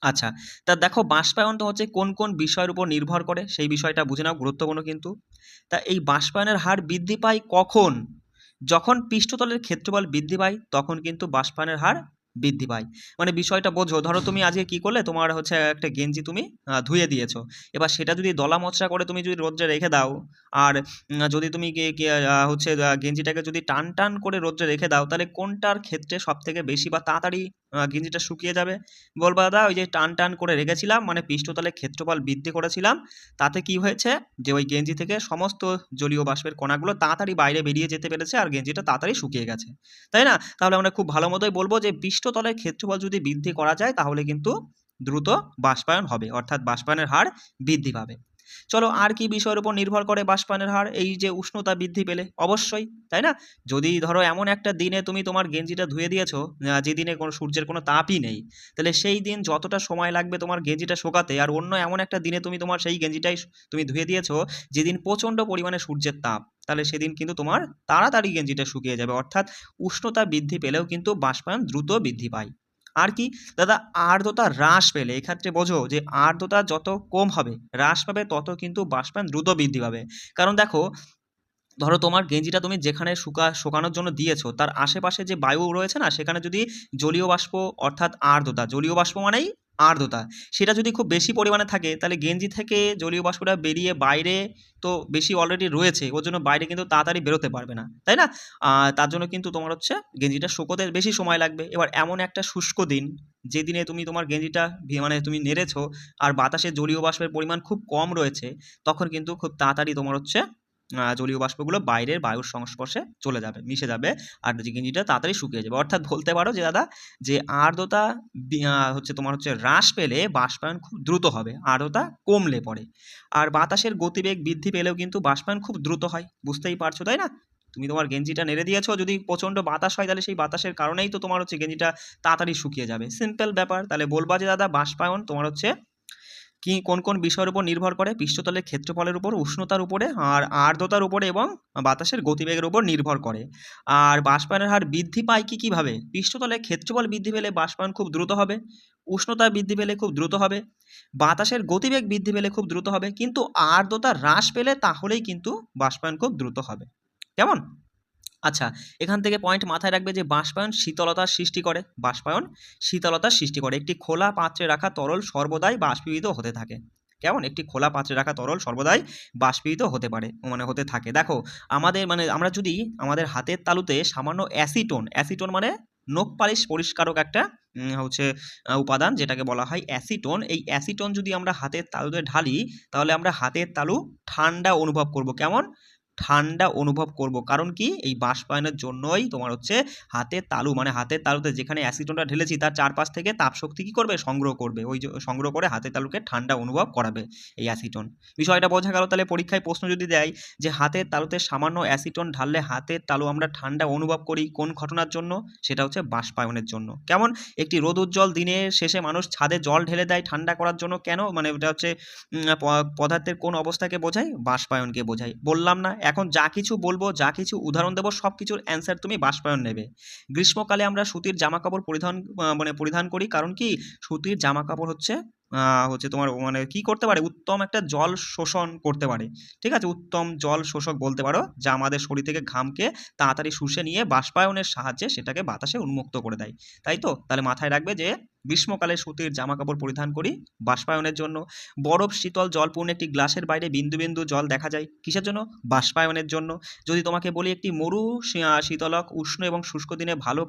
আচ্ছা, তা দেখো বাষ্পায়নটা হচ্ছে কোন কোন বিষয়ের উপর নির্ভর করে সেই বিষয়টা বুঝে নাও, গুরুত্বপূর্ণ কিন্তু। তা এই বাষ্পায়নের হার বৃদ্ধি পায় কখন, যখন পৃষ্ঠতলের ক্ষেত্রফল বৃদ্ধি পায় তখন কিন্তু বাষ্পায়নের হার বৃদ্ধি পায়। মানে বিষয়টা বোঝো, ধরো তুমি আজকে কি করলে, তোমার হচ্ছে একটা গেঞ্জি তুমি ধুয়ে দিয়েছো, এবার সেটা যদি দলা মচড়া করে তুমি যদি রোদ্রে রেখে দাও, আর যদি তুমি হচ্ছে গেঞ্জিটাকে যদি টান টান করে রোদ্রে রেখে দাও, তাহলে কোনটার ক্ষেত্রে সব থেকে বেশি বা তাড়াতাড়ি গেঞ্জিটা শুকিয়ে যাবে। বলবা দাদা ওই যে টান টান করে রেখেছিলাম, মানে পৃষ্ঠতলের ক্ষেত্রফল বৃদ্ধি করেছিলাম, তাতে কি হয়েছে যে ওই গেঞ্জি থেকে সমস্ত জলীয় বাষ্পের কণাগুলো তাড়াতাড়ি বাইরে বেরিয়ে যেতে পেরেছে আর গেঞ্জিটা তাড়াতাড়ি শুকিয়ে গেছে, তাই না। তাহলে আমরা খুব ভালো মতোই বলবো যে পৃষ্ঠতলের ক্ষেত্রফল যদি বৃদ্ধি করা যায় তাহলে কিন্তু দ্রুত বাষ্পায়ন হবে, অর্থাৎ বাষ্পায়নের হার বৃদ্ধি পাবে। চলো আর কি বিষয়ের উপর নির্ভর করে বাষ্পায়নের হার, এই যে উষ্ণতা বৃদ্ধি পেলে অবশ্যই, তাই না। যদি ধরো এমন একটা দিনে তুমি তোমার গেঞ্জিটা ধুয়ে দিয়েছো যে দিনে কোনো সূর্যের কোনো তাপই নেই, তাহলে সেই দিন যতটা সময় লাগবে তোমার গেঞ্জিটা শোকাতে, আর অন্য এমন একটা দিনে তুমি তোমার সেই গেঞ্জিটাই তুমি ধুয়ে দিয়েছো যেদিন প্রচণ্ড পরিমাণে সূর্যের তাপ, তাহলে সেদিন কিন্তু তোমার তাড়াতাড়ি গেঞ্জিটা শুকিয়ে যাবে। অর্থাৎ উষ্ণতা বৃদ্ধি পেলেও কিন্তু বাষ্পায়ন দ্রুত বৃদ্ধি পায়। আর কি দাদা, আর্দ্রতা হ্রাস পেলে, এক্ষেত্রে বোঝো যে আর্দ্রতা যত কম হবে হ্রাস পাবে তত কিন্তু বাষ্পায়ন দ্রুত বৃদ্ধি পাবে। কারণ দেখো, ধরো তোমার গেঞ্জিটা তুমি যেখানে শুকানোর জন্য দিয়েছো তার আশেপাশে যে বায়ু রয়েছে না, সেখানে যদি জলীয় বাষ্প অর্থাৎ আর্দ্রতা, জলীয় বাষ্প মানেই আর্দ্রতা, সেটা যদি খুব বেশি পরিমাণে থাকে তাহলে গেঞ্জি থেকে জলীয় বাষ্পটা বেরিয়ে বাইরে তো বেশি অলরেডি রয়েছে, ওর জন্য বাইরে কিন্তু তাড়াতাড়ি বেরোতে পারবে না, তাই না। তার জন্য কিন্তু তোমার হচ্ছে গেঞ্জিটা শুকোতে বেশি সময় লাগবে। এবার এমন একটা শুষ্ক দিন যেদিনে তুমি তোমার গেঞ্জিটা মানে তুমি নেড়েছো আর বাতাসে জলীয় বাষ্পের পরিমাণ খুব কম রয়েছে, তখন কিন্তু খুব তাড়াতাড়ি তোমার হচ্ছে জলীয় বাষ্পগুলো বাইরের বায়ুর সংস্পর্শে চলে যাবে, মিশে যাবে, আর গেঞ্জিটা তাড়াতাড়ি শুকিয়ে যাবে। অর্থাৎ বলতে পারো যে দাদা, যে আর্দ্রতা হচ্ছে তোমার হচ্ছে হ্রাস পেলে বাষ্পায়ন খুব দ্রুত হবে, আর্দ্রতা কমলে পড়ে। আর বাতাসের গতিবেগ বৃদ্ধি পেলেও কিন্তু বাষ্পায়ন খুব দ্রুত হয়, বুঝতেই পারছো তাই না। তুমি তোমার গেঞ্জিটা নেড়ে দিয়েছো, যদি প্রচণ্ড বাতাস হয় তাহলে সেই বাতাসের কারণেই তো তোমার হচ্ছে গেঞ্জিটা তাড়াতাড়ি শুকিয়ে যাবে, সিম্পল ব্যাপার। তাহলে বলবা যে দাদা বাষ্পায়ন তোমার হচ্ছে কি কোন কোন বিষয়ের উপর নির্ভর করে, পৃষ্ঠতলের ক্ষেত্রফলের উপর, উষ্ণতার উপরে, আর আর্দ্রতার উপরে এবং বাতাসের গতিবেগের উপর নির্ভর করে। আর বাষ্পায়নের হার বৃদ্ধি পায় কি কিভাবে, পৃষ্ঠতলের ক্ষেত্রফল বৃদ্ধি পেলে বাষ্পায়ন খুব দ্রুত হবে, উষ্ণতা বৃদ্ধি পেলে খুব দ্রুত হবে, বাতাসের গতিবেগ বৃদ্ধি পেলে খুব দ্রুত হবে, কিন্তু আর্দ্রতা হ্রাস পেলে তাহলেই কিন্তু বাষ্পায়ন খুব দ্রুত হবে, কেমন। আচ্ছা, এখান থেকে পয়েন্ট মাথায় রাখবে যে বাষ্পায়ন শীতলতার সৃষ্টি করে, বাষ্পায়ন শীতলতার সৃষ্টি করে। একটি খোলা পাত্রে রাখা তরল সর্বদাই বাষ্পীভূত হতে থাকে, কেমন, একটি খোলা পাত্রে রাখা তরল সর্বদাই বাষ্পীভূত হতে পারে মানে হতে থাকে। দেখো আমাদের মানে আমরা যদি আমাদের হাতের তালুতে সামান্য অ্যাসিটোন, অ্যাসিটোন মানে নখ পালিশ পরিষ্কারক একটা হচ্ছে উপাদান, যেটাকে বলা হয় অ্যাসিটোন। এই অ্যাসিটোন যদি আমরা হাতের তালুতে ঢালি, তাহলে আমরা হাতের তালু ঠান্ডা অনুভব করব। কেমন? ঠান্ডা অনুভব করব। কারণ কি? এই বাষ্পায়নের জন্যই তোমার হচ্ছে হাতের তালু, মানে হাতের তালুতে যেখানে অ্যাসিটোনটা ঢেলেছি তার চারপাশ থেকে তাপশক্তি কি করবে? সংগ্রহ করবে। ওই যে সংগ্রহ করে হাতের তালুকে ঠান্ডা অনুভব করাবে এই অ্যাসিটোন। বিষয়টা বোঝা গেল? তাহলে পরীক্ষায় প্রশ্ন যদি দেয় যে হাতের তালুতে সামান্য অ্যাসিটোন ঢাললে হাতের তালু আমরা ঠান্ডা অনুভব করি কোন ঘটনার জন্য? সেটা হচ্ছে বাষ্পায়নের জন্য। কেমন? একটি রোদুজ্জ্বল দিনের শেষে মানুষ ছাদে জল ঢেলে দেয় ঠান্ডা করার জন্য। কেন? মানে ওটা হচ্ছে পদার্থের কোন অবস্থাকে বোঝায়? বাষ্পায়নকে বোঝায়। বললাম না? এখন যা কিছু বলবো, যা কিছু উদাহরণ দেবো, সব কিছুর অ্যান্সার তুমি বাষ্পায়ন নেবে। গ্রীষ্মকালে আমরা সুতির জামাকাপড় পরিধান করি, কারণ কি? সুতির জামাকাপড় হচ্ছে তোমার মানে কি করতে পারে? উত্তম একটা জল শোষণ করতে পারে। ঠিক আছে? উত্তম জল শোষক বলতে পারো, যা আমাদের শরীর থেকে ঘামকে তাড়াতাড়ি শুষে নিয়ে বাষ্পায়নের সাহায্যে সেটাকে বাতাসে উন্মুক্ত করে দেয়। তাই তো? তাহলে মাথায় রাখবে যে গ্রীষ্মকালে সুতির জামাকাপড় পরিধান করি বাষ্পায়নের জন্য। বরফ শীতল জলপূর্ণ একটি গ্লাসের বাইরে বিন্দু বিন্দু জল দেখা যায়, কিসের জন্য? বাষ্পায়নের জন্য। যদি তোমাকে বলি একটি মরু শীতলক উষ্ণ এবং শুষ্ক দিনে ভালো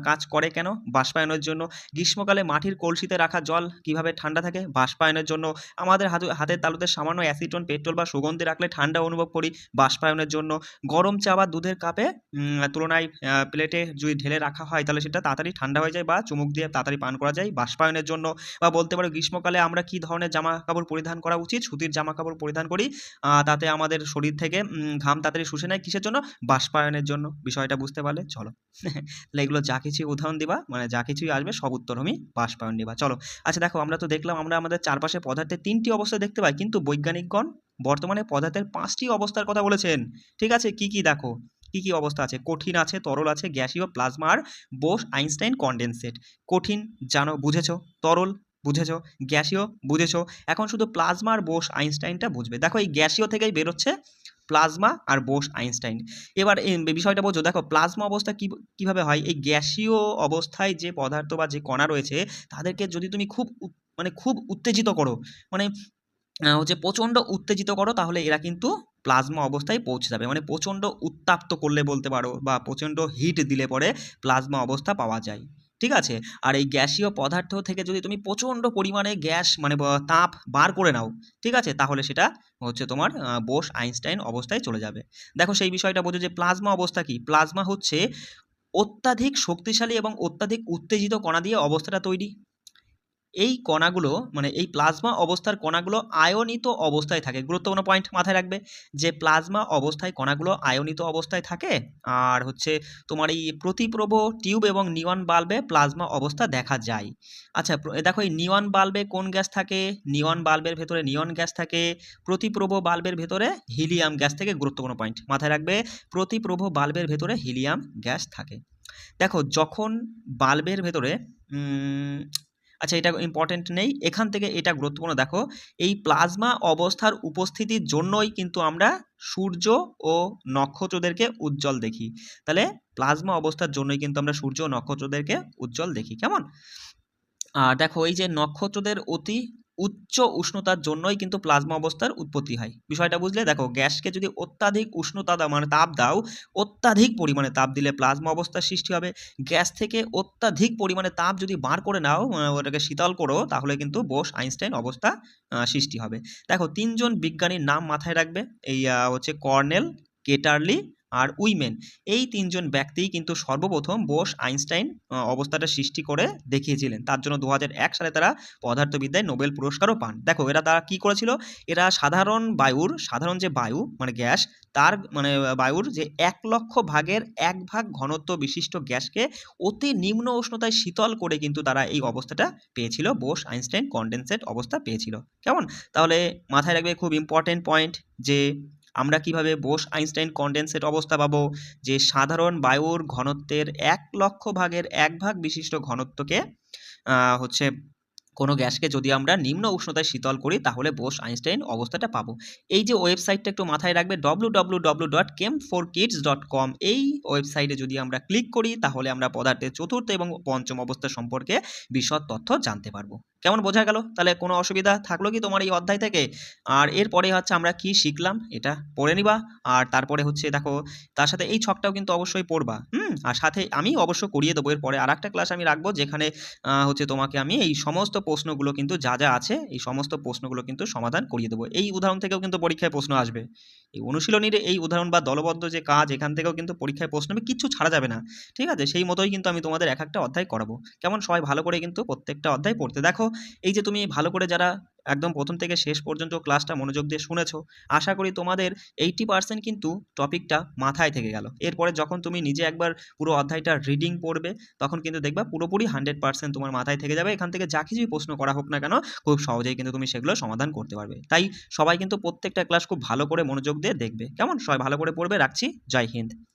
কাজ করে কেন? বাষ্পায়নের জন্য। গ্রীষ্মকালে মাটির কলসিতে রাখা জল কিভাবে ঠান্ডা থাকে? বাষ্পায়নের জন্য। আমাদের হাতের তালুতে সামান্য অ্যাসিটোন, পেট্রোল বা সুগন্ধি রাখলে ঠান্ডা অনুভব করি, বাষ্পায়নের জন্য। গরম চা বা দুধের কাপে তুলনায় প্লেটে যদি ঢেলে রাখা হয় তাহলে সেটা তাড়াতাড়ি ঠান্ডা হয়ে যায় বা চুমুক দিয়ে তাড়াতাড়ি পান করা যায়, বাষ্পায়নের জন্য। বা বলতে পারো গ্রীষ্মকালে আমরা কি ধরনের জামা কাপড় পরিধান করা উচিত? সুতির জামা কাপড় পরিধান করি, তাতে আমাদের শরীর থেকে ঘাম তাড়াতাড়ি শুষে নেয়, কিসের জন্য? বাষ্পায়নের জন্য। বিষয়টা বুঝতে পারলে? চলো তাহলে এগুলো যা কিছু উদাহরণ দিবা, মানে যা কিছুই আসবে সব উত্তর আমি বাষ্পায়ন দিবা। চলো, আচ্ছা দেখো, আমরা তো দেখলাম আমরা আমাদের চারপাশে পদার্থের 3টি অবস্থা দেখতে পাই, কিন্তু বৈজ্ঞানিকগণ বর্তমানে পদার্থের 5টি অবস্থার কথা বলেছেন। ঠিক আছে? কি কি দেখো, কি কি অবস্থা আছে? কঠিন আছে, তরল আছে, গ্যাসীয়, প্লাজমা আর বোস আইনস্টাইন কনডেনসেট। কঠিন জানো, বুঝেছো। তরল বুঝেছো, গ্যাসীয় বুঝেছো। এখন শুধু প্লাজমা আর বোস আইনস্টাইনটা বুঝবে। দেখো এই গ্যাসীয় থেকেই বেরোচ্ছে প্লাজমা আর বোস আইনস্টাইন। এবার এই বিষয়টা বোঝো। দেখো প্লাজমা অবস্থা কিভাবে হয়? এই গ্যাসীয় অবস্থায় যে পদার্থ বা যে কণা রয়েছে তাদেরকে যদি তুমি মানে খুব উত্তেজিত করো, মানে হচ্ছে প্রচণ্ড উত্তেজিত করো, তাহলে এরা কিন্তু প্লাজমা অবস্থায় পৌঁছে যাবে। মানে প্রচণ্ড উত্তাপ্ত করলে বলতে পারো, বা প্রচণ্ড হিট দিলে পরে প্লাজমা অবস্থা পাওয়া যায়। ঠিক আছে? আর এই গ্যাসীয় পদার্থ থেকে যদি তুমি প্রচণ্ড পরিমাণে গ্যাস মানে তাপ বার করে নাও, ঠিক আছে, তাহলে সেটা হচ্ছে তোমার বোস আইনস্টাইন অবস্থায় চলে যাবে। দেখো সেই বিষয়টা বোঝো যে প্লাজমা অবস্থা কি। প্লাজমা হচ্ছে অত্যাধিক শক্তিশালী এবং অত্যাধিক উত্তেজিত কণা দিয়ে অবস্থাটা তৈরি। এই কণাগুলো মানে এই প্লাজমা অবস্থার কণাগুলো আয়নিত অবস্থায় থাকে। গুরুত্বপূর্ণ পয়েন্ট মাথায় রাখবে যে প্লাজমা অবস্থায় কণাগুলো আয়নিত অবস্থায় থাকে। আর হচ্ছে তোমার এই প্রতিপ্রভ টিউব এবং নিয়ন বাল্বে প্লাজমা অবস্থা দেখা যায়। আচ্ছা দেখো এই নিয়ন বাল্বে কোন গ্যাস থাকে? নিয়ন বাল্বের ভেতরে নিয়ন গ্যাস থাকে। প্রতিপ্রভ বাল্বের ভেতরে হিলিয়াম গ্যাস থেকে। গুরুত্বপূর্ণ পয়েন্ট মাথায় রাখবে, প্রতিপ্রভ বাল্বের ভেতরে হিলিয়াম গ্যাস থাকে। দেখো যখন বাল্বের ভেতরে আচ্ছা এটা ইম্পর্টেন্ট নেই, এখান থেকে এটা গুরুত্বপূর্ণ। দেখো এই প্লাজমা অবস্থার উপস্থিতির জন্যই কিন্তু আমরা সূর্য ও নক্ষত্রদেরকে উজ্জ্বল দেখি। তাহলে প্লাজমা অবস্থার জন্যই কিন্তু আমরা সূর্য ও নক্ষত্রদেরকে উজ্জ্বল দেখি। কেমন? আর দেখো এই যে নক্ষত্রদের অতি উচ্চ উষ্ণতার জন্যই কিন্তু প্লাজমা অবস্থার উৎপত্তি হয়। বিষয়টা বুঝলে? দেখো গ্যাসকে যদি অত্যাধিক উষ্ণতা দাও, মানে তাপ দাও, অত্যাধিক পরিমাণে তাপ দিলে প্লাজমা অবস্থার সৃষ্টি হবে। গ্যাস থেকে অত্যাধিক পরিমাণে তাপ যদি বার করে নাও, ওটাকে শীতল করো, তাহলে কিন্তু বোস আইনস্টাইন অবস্থা সৃষ্টি হবে। দেখো 3জন বিজ্ঞানীর নাম মাথায় রাখবে। এই হচ্ছে কর্নেল, কেটারলি আর উইমেন। এই 3জন ব্যক্তিই কিন্তু সর্বপ্রথম বোস আইনস্টাইন অবস্থাটা সৃষ্টি করে দেখিয়েছিলেন। তার জন্য 2001 সালে তারা পদার্থবিদ্যায় নোবেল পুরস্কারও পান। দেখো তারা কি করেছিল? এরা সাধারণ যে বায়ু মানে গ্যাস, তার মানে বায়ুর যে 1,00,000 ভাগের 1 ভাগ ঘনত্ব বিশিষ্ট গ্যাসকে অতি নিম্ন উষ্ণতায় শীতল করে কিন্তু তারা এই অবস্থাটা পেয়েছিল, বোস আইনস্টাইন কনডেনসেট অবস্থা পেয়েছিল। কেমন? তাহলে মাথায় রাখবে খুব ইম্পর্টেন্ট পয়েন্ট যে আমরা কিভাবে বোস আইনস্টাইন কনডেনসেট অবস্থা পাবো। যে সাধারণ বায়ুর ঘনত্বের 1,00,000 ভাগের 1 ভাগ বিশিষ্ট ঘনত্বকে হচ্ছে কোনো গ্যাসকে যদি আমরা নিম্ন উষ্ণতায় শীতল করি, তাহলে বোস আইনস্টাইন অবস্থাটা পাবো। এই যে ওয়েবসাইটটা একটু মাথায় রাখবে, www.chem4kids.com। এই ওয়েবসাইটে যদি আমরা ক্লিক করি, তাহলে আমরা পদার্থের চতুর্থ এবং পঞ্চম অবস্থা সম্পর্কে বিশদ তথ্য জানতে পারবো। কেমন বোঝা গেল? তাহলে কোনো অসুবিধা থাকলো কি তোমার এই অধ্যায় থেকে? আর এরপরে হচ্ছে আমরা কি শিখলাম এটা পড়ে নিবা। আর তারপরে হচ্ছে দেখো তার সাথে এই ছকটাও কিন্তু অবশ্যই পড়বা। আর সাথে আমি অবশ্য করিয়ে দেবো এরপরে আরেকটা ক্লাস আমি রাখবো যেখানে হচ্ছে তোমাকে আমি এই সমস্ত প্রশ্নগুলো কিন্তু যা আছে এই সমস্ত প্রশ্নগুলো কিন্তু সমাধান করিয়ে দেবো। এই উদাহরণ থেকেও কিন্তু পরীক্ষায় প্রশ্ন আসবে। এই অনুশীলনীর এই উদাহরণ বা দলবদ্ধ যে কাজ এখান থেকেও কিন্তু পরীক্ষায় প্রশ্ন হবে, কিচ্ছু ছাড়া যাবে না। ঠিক আছে? সেই মতোই কিন্তু আমি তোমাদের এক একটা অধ্যায় করাবো। কেমন? সবাই ভালো করে কিন্তু প্রত্যেকটা অধ্যায় পড়তে দেখো। এই যে তুমি ভালো করে যারা একদম প্রথম থেকে শেষ পর্যন্ত ক্লাসটা মনোযোগ দিয়ে শুনেছো, আশা করি তোমাদের 80% কিন্তু টপিকটা মাথায় থেকে গেল। এরপরে যখন তুমি নিজে একবার পুরো অধ্যায়টা রিডিং পড়বে তখন কিন্তু দেখবা পুরোপুরি 100% তোমার মাথায় থেকে যাবে। এখান থেকে যা কিছুই প্রশ্ন করা হোক না কেন খুব সহজেই কিন্তু তুমি সেগুলো সমাধান করতে পারবে। তাই সবাই কিন্তু প্রত্যেকটা ক্লাস খুব ভালো করে মনোযোগ দিয়ে দেখবে। কেমন? সবাই ভালো করে পড়বে। রাখছি। জয় হিন্দ।